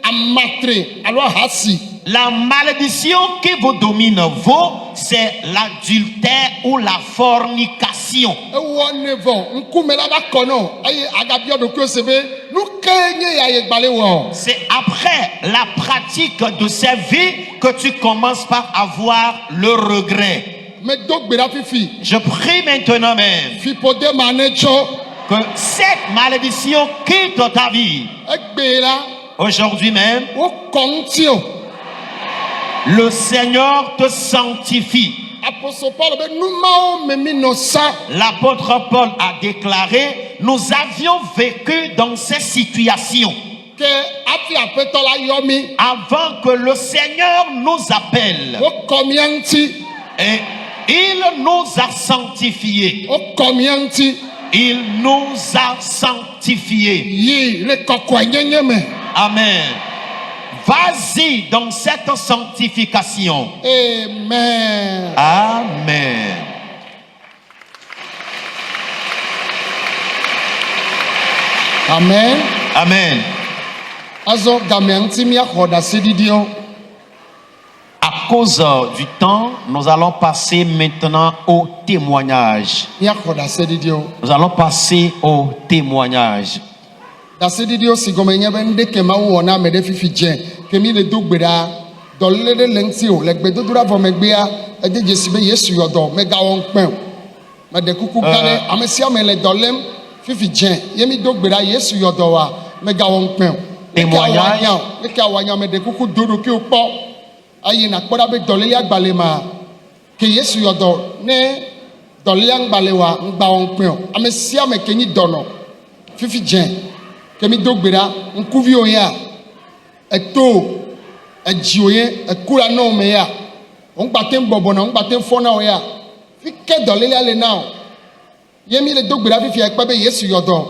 amatre alo ahasi. La malédiction qui vous domine, vous, c'est l'adultère ou la fornication. Ewɔ ne vɔ ŋkume la va kɔ nɔ eye agabiɔ ɖokui se be nu ke nye ya ye gbalẽ wɔ. C'est après la pratique de ces vies que tu commences par avoir le regret. Medo gbe ɖa fifi. Je prie maintenant même Fiƒode ma ne tsɔ. que cette malédiction quitte ta vie. Egbe la Aujourd'hui même, wokɔ ŋuti o. le Seigneur te sanctifie. Apostole Paul be nu mawo me mi nɔ sa. L'apôtre Paul a déclaré, nous avions vécu dans ces situations Ke afi aƒetɔ la yɔ mi. avant que le Seigneur nous appelle. Wokɔ mia ŋuti. Et il nous a sanctifiés. Wokɔ mia ŋuti. Il nous a sanctifiés. Yi le kɔkɔenyenye me. Amen. Vas-y dans cette sanctification. Amen. Amen. Amen. Amen. Azɔ gamea ŋuti miaxɔ ɖaseɖiɖiwo. À cause du temps, nous allons passer maintenant au témoignage. Miaxɔ ɖaseɖiɖiwo. Nous allons passer au témoignage. Ɖaseɖiɖiwo si gɔme nye be ŋɖeke mawu wɔ na ame ɖe fifi dze ke mi le do gbe ɖa dɔléle ɖe le ŋuti o le gbedodoɖa vɔ megbea ede dzesi be Yesu yɔ dɔ megawɔ ŋukpɛ o. Meɖe kuku gã ɖe ame sia ame le dɔ lém fifi dze ye mi do gbe ɖa Yesu yɔ dɔ wa megawɔ ŋukpɛ o. Témoignage. Leke awanya meɖe kuku do ɖokuiwo kpɔ eye nakpɔ ɖa be dɔlélia gbalẽ ma ke Yesu yɔ dɔ ne dɔlélia ŋgbalẽ wa ŋgbawɔ ŋukpɛ o. Ame sia ame ke nyi dɔnɔ fifi dze ke mi do gbe ɖa ŋkuviwo ya eto edziwo ye eku la nɔ me ya ŋgbate bɔbɔna ŋgbate fɔna o ya fi ke dɔlélia le na o ye mi le do gbe ɖa fifi ekpe be Yesu yɔ dɔ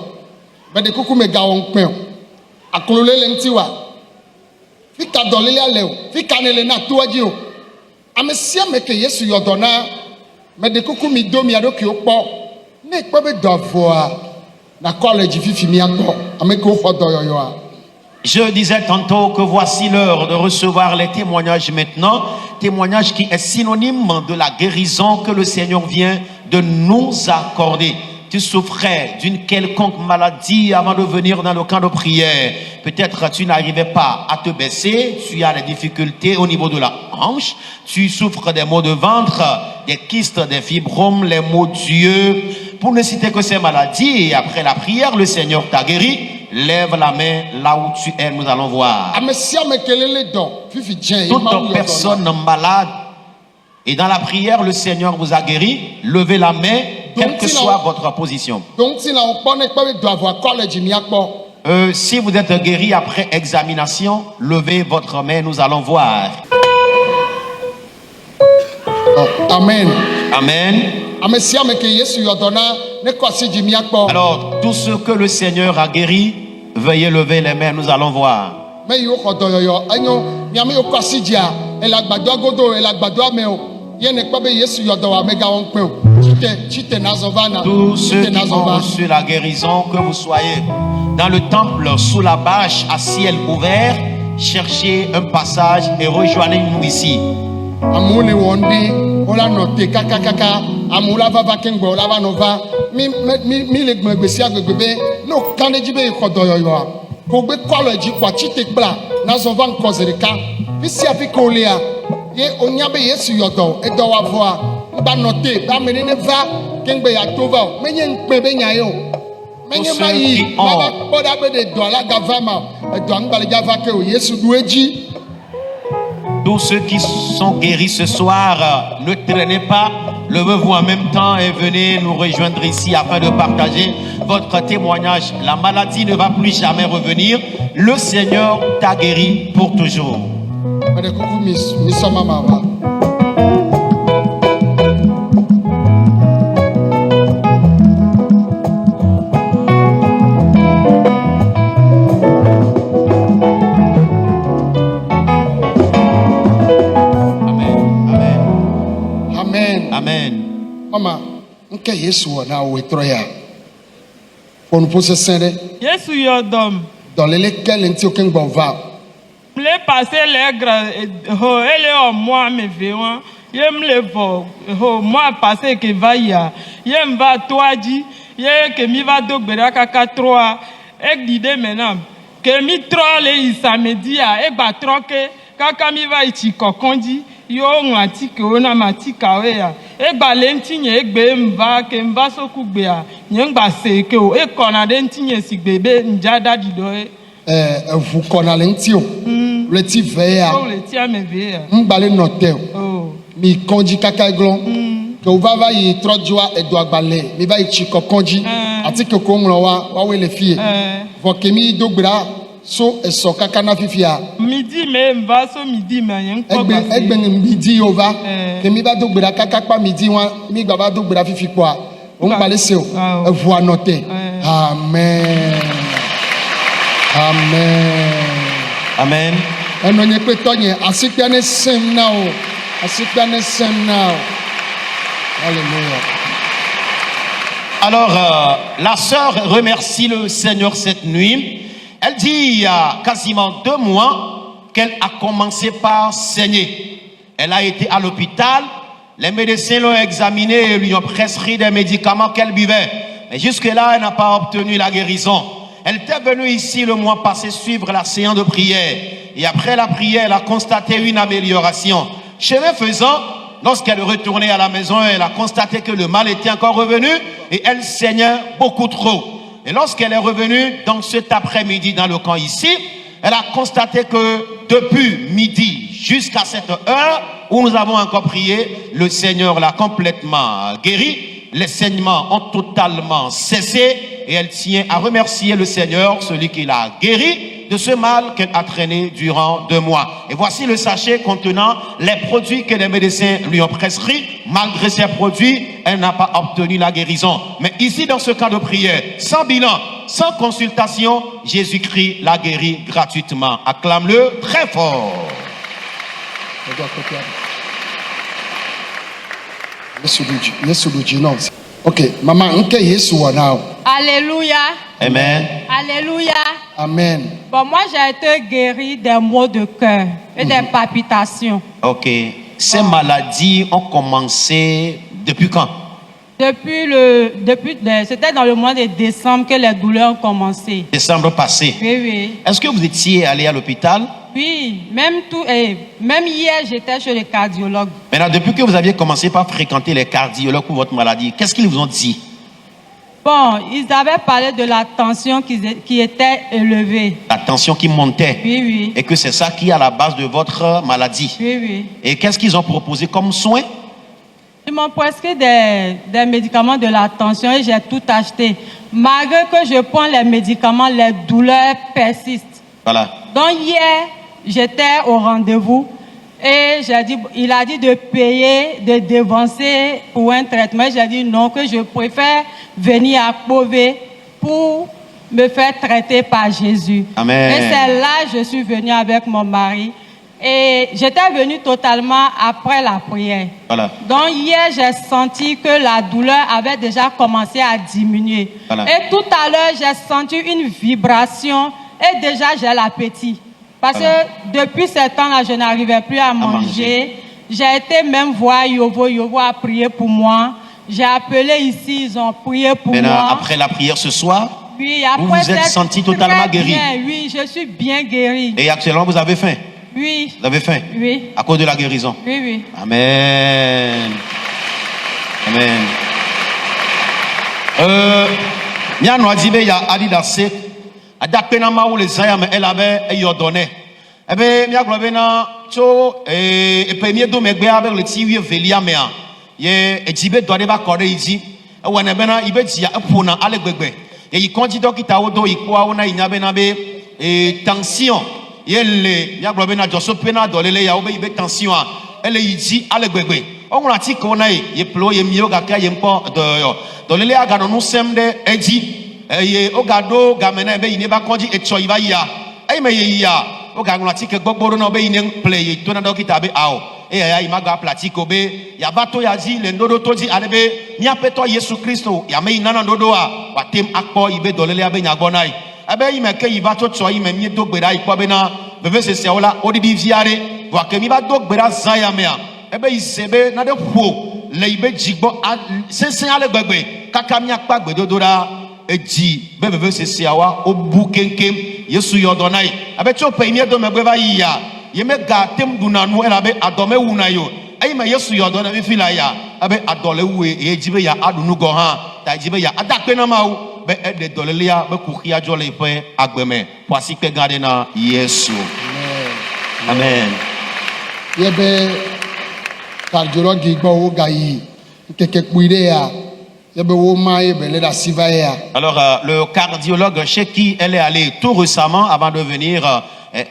meɖe kuku megawɔ ŋukpɛ o aklo le ŋuti wa fi ka dɔlélia le o fi ka ne le na toa dzi o ame sia ame ke Yesu yɔ dɔ na meɖe kuku mi do mia ɖokuiwo kpɔ ne ekpe be dɔ avɔa nakɔ le dzi fifi miagbɔ ame kewo xɔ dɔyɔyɔa. Je disais tantôt que voici l'heure de recevoir les témoignages maintenant. Témoignage qui est synonyme de la guérison que le Seigneur vient de nous accorder. tu souffrais d'une quelconque maladie avant de venir dans le camp de prière. Peut-être tu n'arrivais pas à te baisser, tu as des difficultés au niveau de la hanche, tu souffres des maux de ventre, des kystes, des fibromes, les maux d'yeux. Pour ne citer que ces maladies, et après la prière, le Seigneur t'a guéri. Lève la main là où tu es, nous allons voir. Toute personne malade, et dans la prière, le Seigneur vous a guéri. Levez la main, quelle que soit votre position. Si vous êtes guéri après examination, levez votre main, nous allons voir. Amen. Amen. Alors, tous ceux que le Seigneur a guéris, veuillez lever les mains, nous allons voir. Tous ceux qui ont reçu la guérison, que vous soyez dans le temple, sous la bâche, à ciel ouvert, cherchez un passage et rejoignez-nous ici. Tous ceux qui sont guéris ce soir, ne traînez pas, levez-vous en même temps et venez nous rejoindre ici afin de partager votre témoignage. La maladie ne va plus jamais revenir. Le Seigneur t'a guéri pour toujours. Amen. Mama, nke Yesu na we troya. Pour poser saint. Yesu yodom. Dans lesquels enti aucun bon va. Le passé les grands ele o moi me vewa. Yem le vo ho moi passé que va ya. Yem va toi dit, ye que mi va do gbera kaka 3 ek dide maintenant. Que mi 3 le samedi a e ba troke kaka mi va ichi kokondi. Yo ngati ke ona matika we ya e gba le ntinye egbe mva ke mva soku gbe ya nye ngba se ke o e kona de ntinye si gbebe njada dido vous kona le ntio le ti ve ya o le ti ameve ya ngba le note o mi konji kaka glon ke o va yi trojua edo agbale mi ba yi chi kokonji ati ke ko nlo wa we le fie vo ke mi do gbra so eso kaka na fifia midi me mva so midi me yen ko ba egbe midi ova ke mi ba do gbera kaka pa midi wa mi gba ba do gbera fifi po a o ngba le se o vous anoter amen amen amen eno nye pe tonye asikpe ne sem na o alléluia. Alors la sœur remercie le Seigneur cette nuit. Elle dit il y a quasiment 2 mois qu'elle a commencé par saigner. Elle a été à l'hôpital, les médecins l'ont examinée et lui ont prescrit des médicaments qu'elle buvait. Mais jusque-là, elle n'a pas obtenu la guérison. Elle était venue ici le mois passé suivre la séance de prière. Et après la prière, elle a constaté une amélioration. Chemin faisant, lorsqu'elle est retournée à la maison, elle a constaté que le mal était encore revenu et elle saignait beaucoup trop. Et lorsqu'elle est revenue, donc cet après-midi dans le camp ici, elle a constaté que depuis midi jusqu'à cette heure où nous avons encore prié, le Seigneur l'a complètement guéri. Les saignements ont totalement cessé et elle tient à remercier le Seigneur, celui qui l'a guéri de ce mal qu'elle a traîné durant 2 mois. Et voici le sachet contenant les produits que les médecins lui ont prescrits. Malgré ces produits, elle n'a pas obtenu la guérison. Mais ici, dans ce cas de prière, sans bilan, sans consultation, Jésus-Christ l'a guéri gratuitement. Acclame-le très fort. Ok, maman, nke Yesu wa now. Alléluia. Amen. Alléluia. Amen. Bon, moi j'ai été guérie des maux de cœur et des palpitations. Ok. Ces maladies ont commencé depuis quand? C'était dans le mois de décembre que les douleurs ont commencé. Décembre passé. Oui, oui. Est-ce que vous étiez allé à l'hôpital? Oui, même hier, j'étais chez le cardiologue. Maintenant, depuis que vous aviez commencé par fréquenter les cardiologues pour votre maladie, qu'est-ce qu'ils vous ont dit? Bon, ils avaient parlé de la tension qui était élevée. La tension qui montait. Oui, oui. Et que c'est ça qui est à la base de votre maladie. Oui, oui. Et qu'est-ce qu'ils ont proposé comme soin? Ils m'ont prescrit des médicaments de la tension et j'ai tout acheté. Malgré que je prends les médicaments, les douleurs persistent. Voilà. Donc hier, j'étais au rendez-vous et il a dit de payer, de dévancer pour un traitement. J'ai dit non, que je préfère venir à Pové pour me faire traiter par Jésus. Amen. Et c'est là que je suis venue avec mon mari. Et j'étais venue totalement après la prière. Voilà. Donc hier, j'ai senti que la douleur avait déjà commencé à diminuer. Voilà. Et tout à l'heure, j'ai senti une vibration et déjà j'ai l'appétit. Parce que depuis ce temps-là, je n'arrivais plus à manger. J'ai été même voir Yovo. Yovo a prié pour moi. J'ai appelé ici, ils ont prié pour moi. Après la prière ce soir, oui, vous vous êtes senti totalement guéri. Oui, je suis bien guéri. Et actuellement, vous avez faim? Oui. Vous avez faim? Oui. À cause de la guérison? Oui, oui. Amen. Amen. Mia no adibe ya adidase adapena ma wo le zaya me elabe eyodone ebe mia glo be na cho epemie do megbe abe le ti wie velia me a ye ejibe do de ba kore iji e wona be na ibe ji epona ale gbegbe ye yi konji dokita wo do ipo awo na inya be na be tension ye le mia glo be na joso pena do lele ya wo be ibe tension a ele yiji ale gbegbe on ati ko na ye plo ye mi o ga ka ye mpo do lele aga no semde eji ye ogado gamena be yine ba konji echo iba ya ai me ye ya oga ngula tike gbogboro na be yine play to na dokita be ao ya imaga platiko be ya bato ya ji le ndodo toji alebe mi apeto Yesu Kristo ya me inana ndodo a watem akpo ibe dolele abe nyagbo nai abe yime ke yiba to cho yime mi dogbera ikpo be na bebe se ola odidi viare wa ke mi ba dogbera zaya me a ebe isebe na de po le ibe jigbo sensen ale gbegbe kaka mi akpa gbedodora eji bebe se awa obu kenkem Yesu yodonai abe cho pe mi do megbe ba ya ye me ga tem dunanu elabe adome wuna yo ayi me Yesu yodona mi fila ya abe adole wu e jibe ya adunu go ha ta jibe ya adakpe na mawu be ede dolele ya be kukhia jole pe agbeme kwasi pe gade na Yesu. Amen. Ye be cardiologue gbo wo ga yi keke puire ya. Alors, le cardiologue chez qui elle est allée tout récemment avant de venir,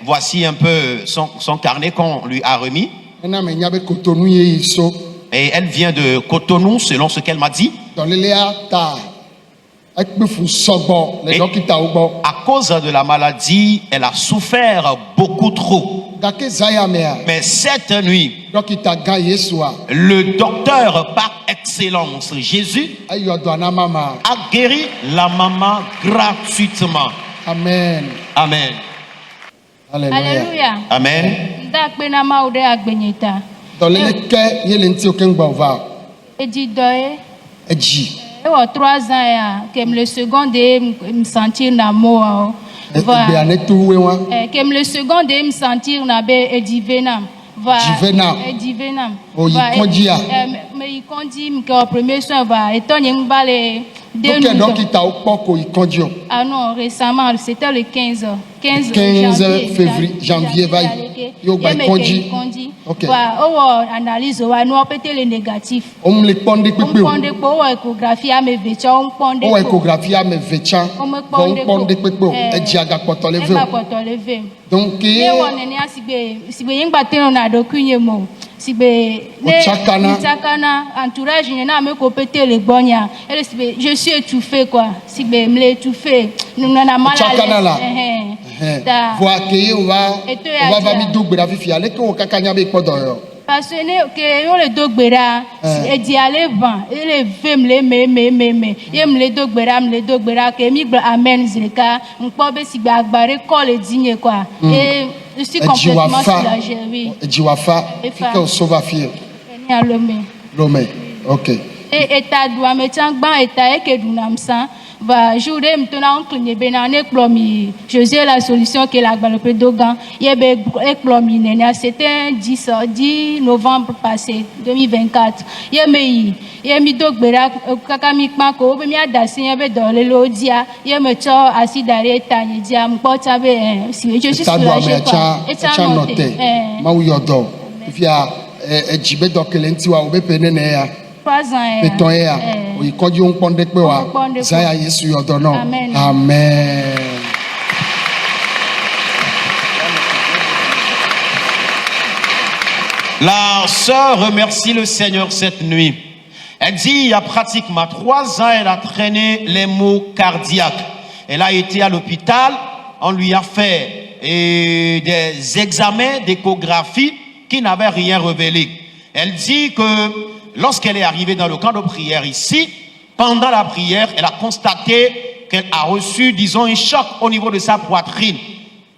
voici un peu son carnet qu'on lui a remis. Et elle vient de Cotonou, selon ce qu'elle m'a dit. Et à cause de la maladie, elle a souffert beaucoup trop. Mais cette nuit, le docteur par excellence, Jésus, a guéri la maman gratuitement. Amen. Amen. Alléluia. Amen. Il y a 3 ans, que le second me sentir d'amour. Que le second me sentir d'amour. Divenam. Oh, il mais il conduit que premier soin va étant une balle ah non, récemment, c'était le 15 janvier va OK. Analyse nous péter les négatifs. On me pondé échographie à mes vétans, on échographie à mes vétans, on pondé donc si bien battre on a d'aucune mot. Si be entourage na me copéter les bonia je suis étouffé quoi si be me étouffé nous on a mal à voir que on va mi dogbera fifi ale que o kakanya be podo parce que on le dogbera et d'y aller vent et les vem les me yem le dogbera que mi amen zeka on peut be si ba agbare colle digne quoi et je suis complètement soulagée, oui. Jiwafa, qui est au Sauvafir. Lomé. OK. Et état doit me tiens ban état et que nous n'avons ça. Va jouer maintenant on cligne benane plomi. José la solution que la balopé dogan. Yebe plomi nena. C'était 10 novembre passé 2024. Yemi dog bera kakami mako. Be mi adasi yebe dans le lodia. Yeme cho asidare tani dia m'pota be si je suis soulagé quoi. Et ça noté. Ma uyodo. Via ejibe dokelenti wa obepene ya. 3 ans. Péton ya. Oui, quand on prend des poids, ça y est, Jésus ordonne. Amen. Amen. La sœur remercie le Seigneur cette nuit. Elle dit, il y a pratiquement 3 ans, elle a traîné les maux cardiaques. Elle a été à l'hôpital, on lui a fait des examens d'échographie qui n'avaient rien révélé. Elle dit que lorsqu'elle est arrivée dans le camp de prière ici, pendant la prière, elle a constaté qu'elle a reçu, disons, un choc au niveau de sa poitrine.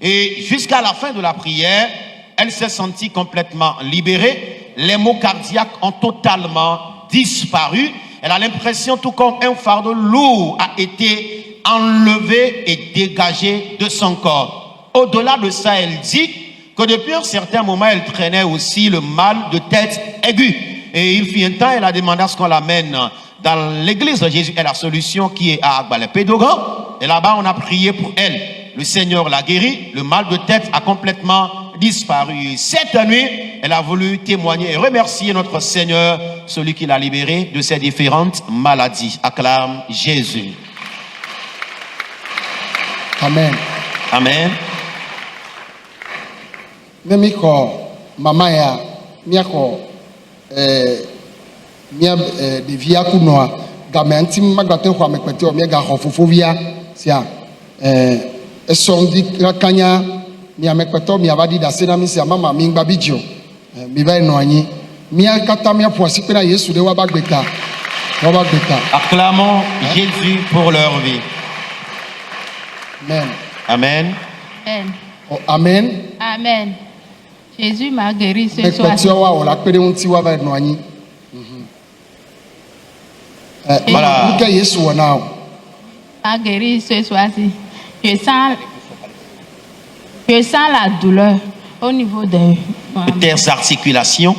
Et jusqu'à la fin de la prière, elle s'est sentie complètement libérée. Les maux cardiaques ont totalement disparu. Elle a l'impression, tout comme un fardeau lourd a été enlevé et dégagé de son corps. Au-delà de ça, elle dit que depuis un certain moment, elle traînait aussi le mal de tête aigu. Et il fut un temps, elle a demandé à ce qu'on l'amène dans l'église de Jésus et la solution qui est à Agbalé-Pédogan. Et là-bas, on a prié pour elle. Le Seigneur l'a guérie. Le mal de tête a complètement disparu. Et cette nuit, elle a voulu témoigner et remercier notre Seigneur, celui qui l'a libérée de ses différentes maladies. Acclame Jésus. Amen. Amen. Nemiko, maman ya, miako. Mia de via kunoa gamenti magate kwa mekwete o mega hofofo via sia esondi kanya mia mekwete mia badi da sena mi sia mama mi ngba bijo mi ba no anyi mia kata mia poisi pe na Yesu de wa bagbeta. Acclamons Jésus pour leur vie. Amen. Amen. Amen. Oh, amen. Amen. Jésus m'a guéri ce soir. Voilà. M'a guéri ce soir-ci. Je sens la douleur au niveau de tes articulations.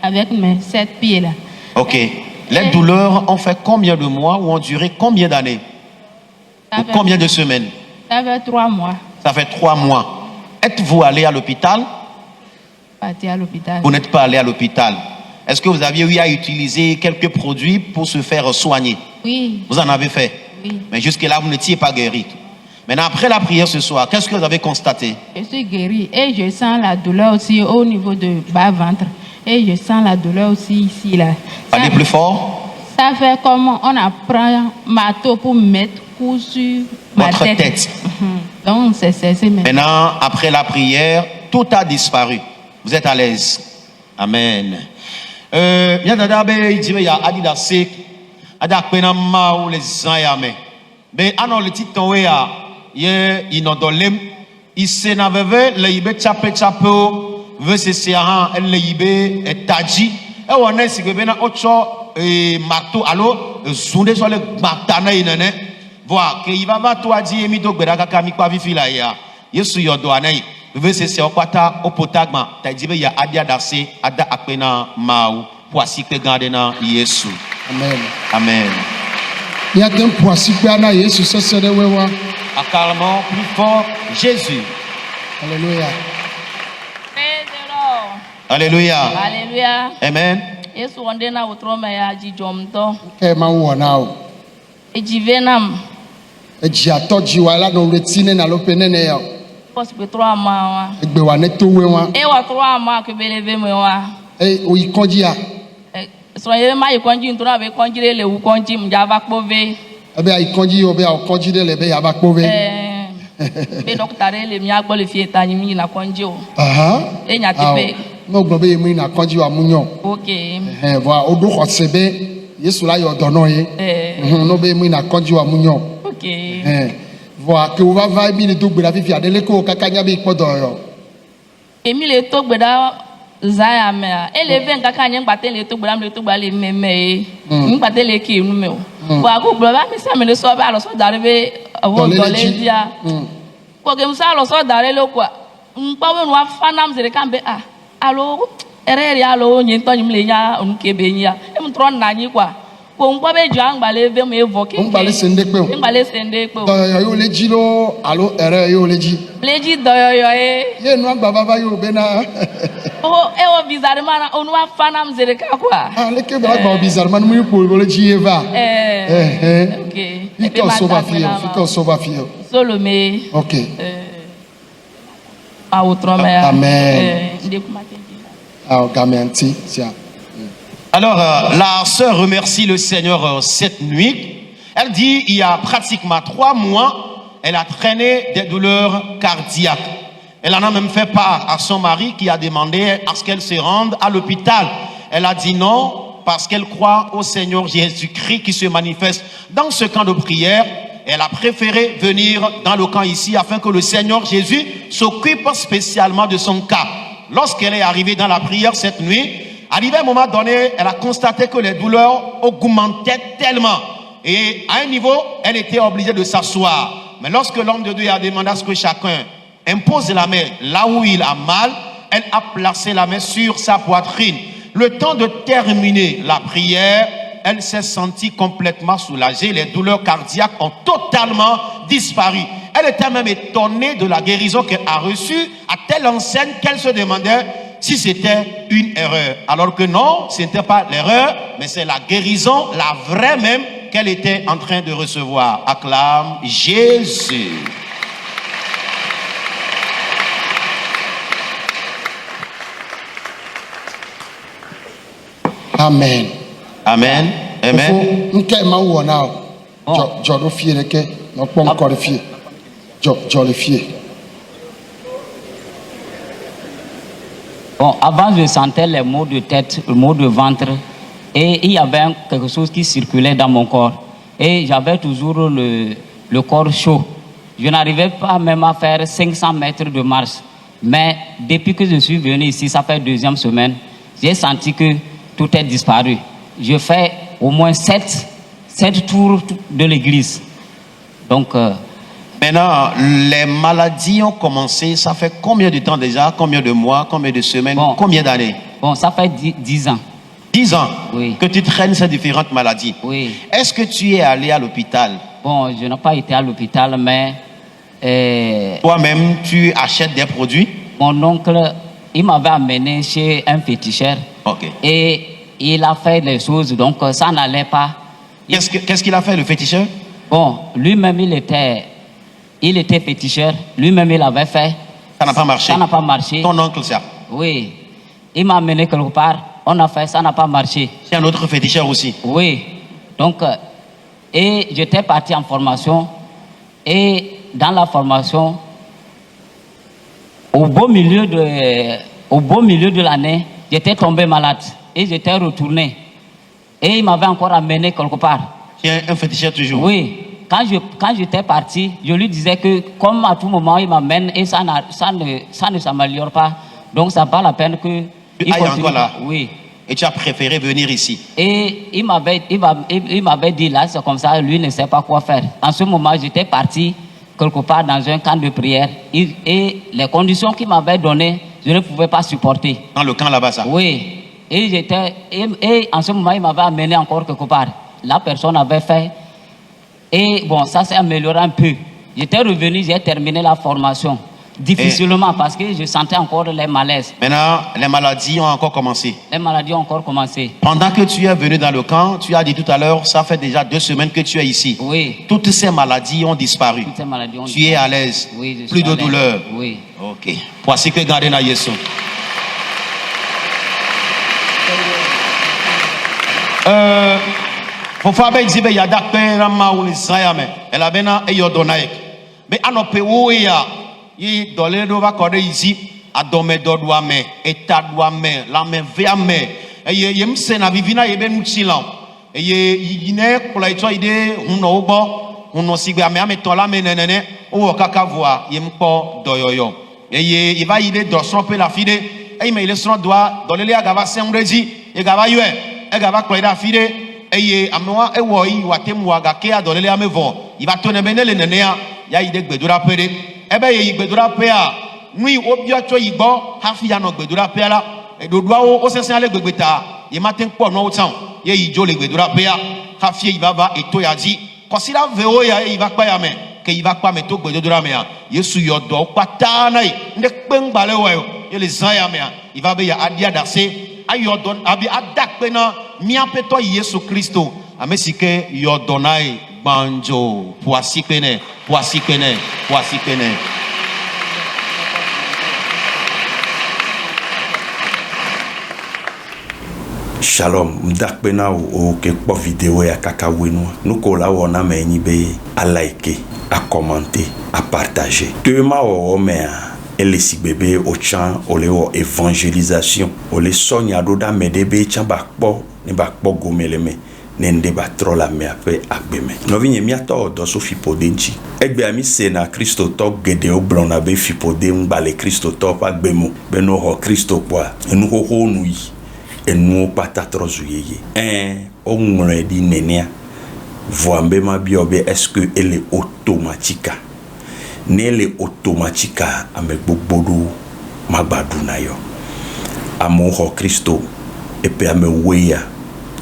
Avec mes 7 pieds là. Ok. Les douleurs ont fait combien de mois ou ont duré combien d'années? Ou combien de semaines? Ça fait 3 mois. Ça fait 3 mois. Êtes-vous allé à l'hôpital? À l'hôpital. Vous n'êtes pas allé à l'hôpital. Est-ce que vous aviez eu à utiliser quelques produits pour se faire soigner? Oui. Vous en avez fait? Oui. Mais jusque-là, vous n'étiez pas guéri. Maintenant, après la prière ce soir, qu'est-ce que vous avez constaté? Je suis guéri et je sens la douleur aussi au niveau de bas-ventre. Et je sens la douleur aussi ici. Là. Allez plus fort. Ça fait comme on apprend un marteau pour mettre coup sur ma tête. Donc, c'est maintenant, après la prière, tout a disparu. Vous êtes à l'aise. Amen. Il y a des adidasek, adakpena maou les zayame. Mais anon le titon ya, ye inodolem, isse na veve le ibe chape chapo, ve se seahan el le ibe et taji. E wane si que bena ocho marteau alo zunde sur le matana inene. Voir que il va toi dire mi do gbera kaka mi kwa vifila ya. Yesu yodo anai. Verset c'est au potagma. T'as dit ya adia dase ada akpena mau poisi que gardena Yesu. Amen. Amen. Il y a un poisi que na Yesu se sere wewa. Acclamons plus fort Jésus. Alléluia. Praise the Lord. Alléluia. Alléluia. Amen. Yesu ondena utroma ya jijomto. Ke ma wo nao. Ejivenam. Eji atoji wa la no retine na lopenene ya. Parce que 3 mois. Egbe wa ne to we wa. E wa 3 mois que beleve me wa. O ikonji ya. So ye ma ikonji ntura be konji le wu konji mjava kpove. Ebe ikonji o be o konji de le be ya ba kpove. Be docteur le mi agbo le fi etani mi na konji o. Aha. E nya tepe. No gbo be mi na konji wa munyo. OK. Voilà odo khosebe Yesu la yo dono ye. No be mi na konji wa munyo. OK. Voilà que on va bi le to gbera fifi adele ko kakanya be podo yo. Emi le to gbeda Zaya mea. Ele vem kaka nyeng batele to blam le to bale meme. Batele ki nu meu. Wa ku bla mi sa me le so ba lo so darebe wo dole dia. Ko ke musa lo so dare lo kwa. Mpa we no afanam zere kan be alo ere alo nyi to nyim le nya onu ke be nya. E mu tron na nyi kwa. Ko mpa be jang bale ve me evoke. Mbale sende pe o. Mbale sende pe o. Yo le ji lo alo ere yo le ji. Le ji doyoyo e. Ye no agba baba yo be na. O bizarre mana onu afana mzere kakwa. Le ke ba agba bizarre man mu ko le ji eva. Okay. Fika sova fio. Solomé. Okay. Amen. Alors, la sœur remercie le Seigneur cette nuit. Elle dit, il y a pratiquement 3 mois, elle a traîné des douleurs cardiaques. Elle en a même fait part à son mari qui a demandé à ce qu'elle se rende à l'hôpital. Elle a dit non parce qu'elle croit au Seigneur Jésus-Christ qui se manifeste dans ce camp de prière. Elle a préféré venir dans le camp ici afin que le Seigneur Jésus s'occupe spécialement de son cas. Lorsqu'elle est arrivée dans la prière cette nuit, arrivé à un moment donné, elle a constaté que les douleurs augmentaient tellement. Et à un niveau, elle était obligée de s'asseoir. Mais lorsque l'homme de Dieu a demandé à ce que chacun impose la main là où il a mal, elle a placé la main sur sa poitrine. Le temps de terminer la prière, elle s'est sentie complètement soulagée. Les douleurs cardiaques ont totalement disparu. Elle était même étonnée de la guérison qu'elle a reçue à telle enseigne qu'elle se demandait si c'était une erreur. Alors que non, ce n'était pas l'erreur, mais c'est la guérison, la vraie même, qu'elle était en train de recevoir. Acclame Jésus. Amen. Amen. Amen. Bon, avant je sentais les maux de tête, les maux de ventre, et il y avait quelque chose qui circulait dans mon corps. Et j'avais toujours le corps chaud. Je n'arrivais pas même à faire 500 mètres de marche. Mais depuis que je suis venu ici, ça fait 2e semaine, j'ai senti que tout est disparu. Je fais au moins 7 tours de l'église. Donc, maintenant, les maladies ont commencé. Ça fait combien de temps déjà? Combien de mois? Combien de semaines? Bon, combien d'années? Bon, ça fait 10 ans. 10 ans? Oui. Que tu traînes ces différentes maladies? Oui. Est-ce que tu es allé à l'hôpital? Bon, je n'ai pas été à l'hôpital, mais... Toi-même, tu achètes des produits? Mon oncle, il m'avait amené chez un féticheur. Ok. Et il a fait les choses, donc ça n'allait pas. Qu'est-ce qu'il a fait, le féticheur? Bon, lui-même, il était féticheur. Lui-même, il avait fait. Ça n'a pas marché? Ça n'a pas marché. Ton oncle, ça? Oui. Il m'a amené quelque part. On a fait, ça n'a pas marché. C'est un autre féticheur aussi? Oui. Donc, et j'étais parti en formation. Et dans la formation, au beau milieu de l'année, j'étais tombé malade. Et j'étais retourné. Et il m'avait encore amené quelque part. Tu es un féticheur toujours? Oui. Quand j'étais parti, je lui disais que comme à tout moment il m'amène et ça ne s'améliore pas, donc ça n'a pas la peine que... Il continue encore là? Oui. Et tu as préféré venir ici? Et il m'avait dit là, c'est comme ça, lui ne sait pas quoi faire. En ce moment, j'étais parti quelque part dans un camp de prière et les conditions qu'il m'avait données, je ne pouvais pas supporter. Dans le camp là-bas, ça? Oui. Et en ce moment, il m'avait amené encore quelque part. La personne avait fait. Et bon, ça s'est amélioré un peu. J'étais revenu, j'ai terminé la formation. Difficilement, parce que je sentais encore les malaises. Maintenant, les maladies ont encore commencé. Les maladies ont encore commencé. Pendant que tu es venu dans le camp, tu as dit tout à l'heure, ça fait déjà 2 semaines que tu es ici. Oui. Toutes ces maladies ont disparu. Toutes ces maladies ont disparu. Tu es à l'aise. Oui, je suis plus de douleur. Oui. Ok. Voici que garder na Yesu. Fofa be zibe ya dakpe na mawu ni sayame. Ela bena e yodonaik. Be anope wo ya yi dole do ba kode ici adome dodwa me etadwa me la me via me eye yem se na vivina ye be nuchilan eye yine kula ito ide uno ugbo uno sigbe ame ame tola me nenene o kaka voa yem po doyoyo eye iva ide doson pe la fide mais il est son doigt dans les agava sembrezi et gava yue et gava kloida fide et amoa e woi watemwa gakea dans les amevo il va tourner benele nenea ya ide gbedura pere e be yi gbedura pea nui obio cho igbo hafi ya no gbedura pea la e dodua o sesin ale gbegbeta ye matin po no tan ye yi jo le gbedura pea hafi il va et to ya di kosira veo ya il va pa ya me que il va pas mettre gbedura me ya yesu yodo patana nde pengbale wo ye le zan ya me il va be ya adia dase ayodon abi adakpena miapeto yesu kristo amesike yodonai banjo poasikene Shalom, mdakpena o ke po vidéo ya kaka wenu. Nou ko la wona me nyi be a like, a commenter, a partager. Tema o me ele si bebe o chan ole o évangélisation. Ole sonya do da me debe chan bakpo, ne bakpo gomeleme. Nende ba trola me ape agbeme. No vinye miato do so fipodenchi. Egbe ami se na Kristo to gede o blona be fipode mbale Kristo to pa gbemo. Be no ho Kristo kwa. Enu ho ho nu yi. Enu patatrozu yeye. O ngre di nenea. Voambe ma biobe est-ce que elle est automatique? Nele automatika ame gbogbodo magbadu na yo amoho Christo et puis ame weya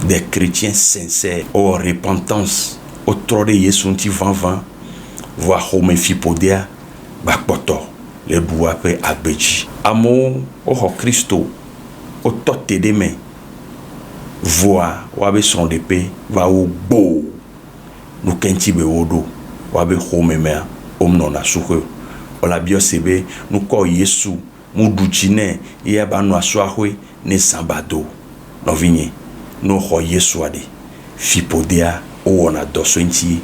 des chrétiens sincères au repentance au trop de yesunti van voir home fipodea bakpoto le doua pe abeji amo o Christo au tote de main voir wabe son de paix va au bo nous kenti be wodo wabe home mea omno na suhe ola bio sebe nu ko yesu mu dujine ya ba no aswahwe ne sambado no vinye no ho yesu ade fipodea o wona dosonti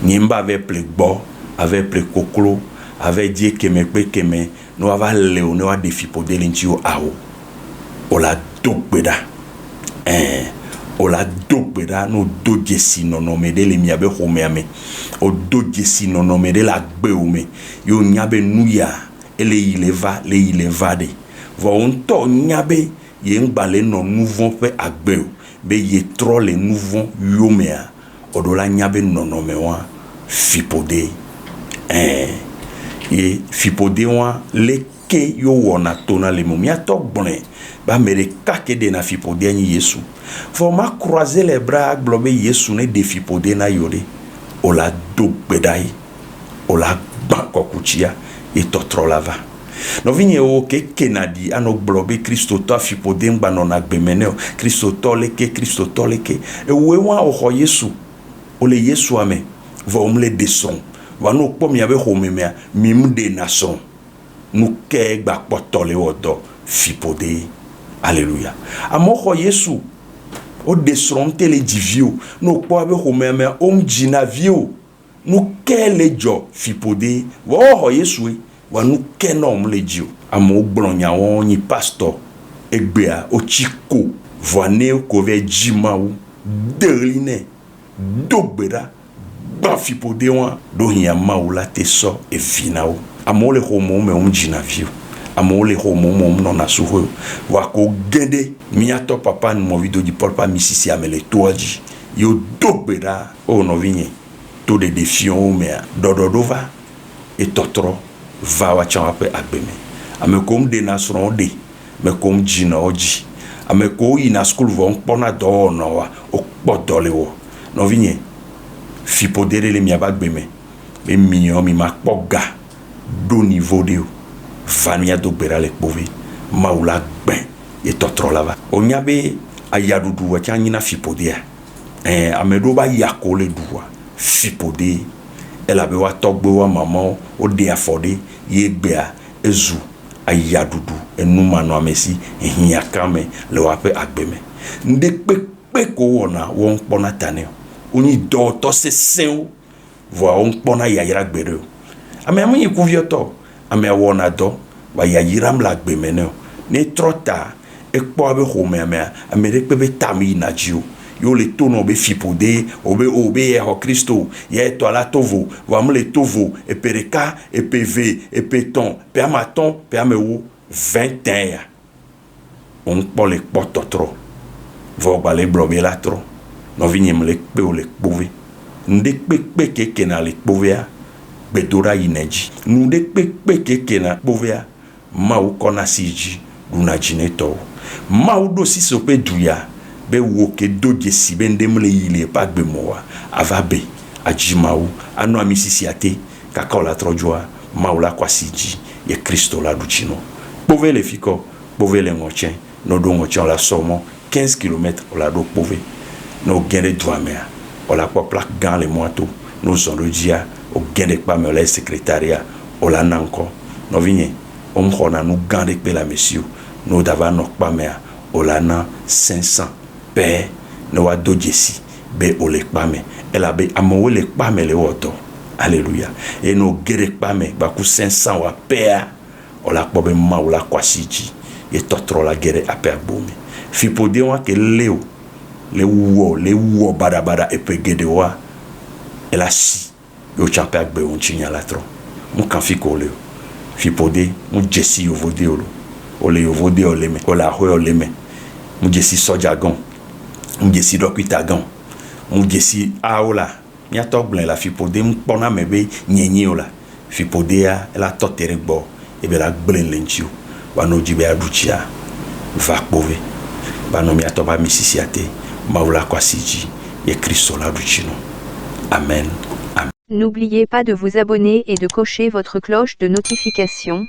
nyimba avec plegbo avec prekoklo avec die keme no ava leo no ade fipode lenti o awo ola dogbeda ola dogbeda no dojesi no medele miabe homeame o dojesi no medele agbeume yo nyabe nuya ele ileva de vo onto nyabe ye ngbale no nouveau pe agbeu be ye tro le nouveau yomea odola nyabe no mewa fipode ye fipode wa leke yo wona tona le mumia to gbone ba mere kake de na fipode ni yesu faut ma croiser les bras globe yesu ne defipode na yore ola dogbedai ola bankokuchia et totrolava no vinye o ke kenadi ano globe Kristo to fipode ngba no na gbemeneo Kristo toleke e wewa o yesu ole yesu ame va omle deson va no pom yabe homemea mimde nason nu ke gba potole odo fipode alléluia amoko yesu o desronte le divio no po abe homeme omjina vio nu kele jo fipode wo yesu wa nu kenom le dio amo gblonya won ni pastor egbea o chiko voane ko ve jimawu deline dogbera ba fipode wa do hiya maula teso e finao amo le homo me omjina vio amole homo mom non asuho wa ko gende miato papa no video di porpa misisi amele toaji yo dogbera o no vinye to de defion me dododova e totro va wa chan ape agbeme ame kom de nasron de me kom jina oji ame ko ina school von pona do no wa o podole wo no vinye fipodere le mi abagbeme be minyo mi makpoga do niveau de Vania do berale pove maula ben et totrolava onyabe ayadudu wa chanyina fipodea amedo ba yakole duwa fipode elabe wa togbe wa mama o de afode yegbea ezu ayadudu enuma no amesi ehia kame le wa pe agbeme nde pepe ko wona won pona tane oni do to se seu vo on pona yayira gbere ame amunyi kuvioto ame wona do wa ya yiram la gbemeneo ne trota e kpo abe home ame de pebe tami na jiu yo le tono be fipode obe ho Kristo ye to ala tovo va me le tovo e pereka e pv e peton pe amaton pe amewo 21 on kpɔ le kpɔ tɔtrɔ vɔ gba le gblɔ be la trɔ nɔvinye me le kpe o le kpove nu ɖe kpekpe keke na le kpovea gbedoɖa yina dzi nu ɖe kpekpe keke na kpovea Mawu kɔna si dzi ɖuna dzi ne tɔwo Mawu ɖo siso ƒe du ya be wo ke do dzesi be ŋɖe mele yi le eƒe agbemɔa ava be adzi Mawu anɔ ami sisia te kaka wo la trɔ dzoa Mawu la kɔ asi dzi ye Kristo la ɖu tsi nɔ kpove le fi kɔ kpove le ŋɔtse ne ɖo ŋɔtse la sɔ mɔ 15 km o la ɖo kpove ne o gɛ ɖe dua mea o la kpɔ plaque gã le mɔa to ne o zɔn ɖo dzia o gɛ ɖe kpa me o la secrétariat o la na ŋkɔ nɔvinye o me xɔna nu gã ɖe kpe le ame siwo ne o dava nɔ kpa mea o la na 500 pɛ ne wa do dzesi be o le kpa me elabe amewo le kpa me le wɔ dɔ alléluia et ne o gɛ ɖe kpa me gbaku 500 wa pɛa o la kpɔ be Mawu la kɔ asi dzi ye tɔtrɔ la gɛ ɖe aƒe agbo me fiƒode wa ke le o le wɔ baɖabaɖa eƒe geɖewoa ela si ye o tsa ƒe agbe wo ŋutsi nya la trɔ mu kan fi ko le o fiƒode mu dzesi yovode o lo o le yovode o le me o le ahoe o le me mu dzesi sɔdza gɔn mu dzesi dɔkita gɔn mu dzesi awo la miatɔ gblẽ la fiƒode mu kpɔna me be nyenye o la fiƒodea ela tɔ te ɖe gbɔ ebe la gblẽ le ŋuti o va no dzi be aɖu tsia va kpove va no miatɔ ba mi sisia te Mawu la kɔ asi dzi ye Kristo la ɖu tsi nɔ amen. N'oubliez pas de vous abonner et de cocher votre cloche de notification.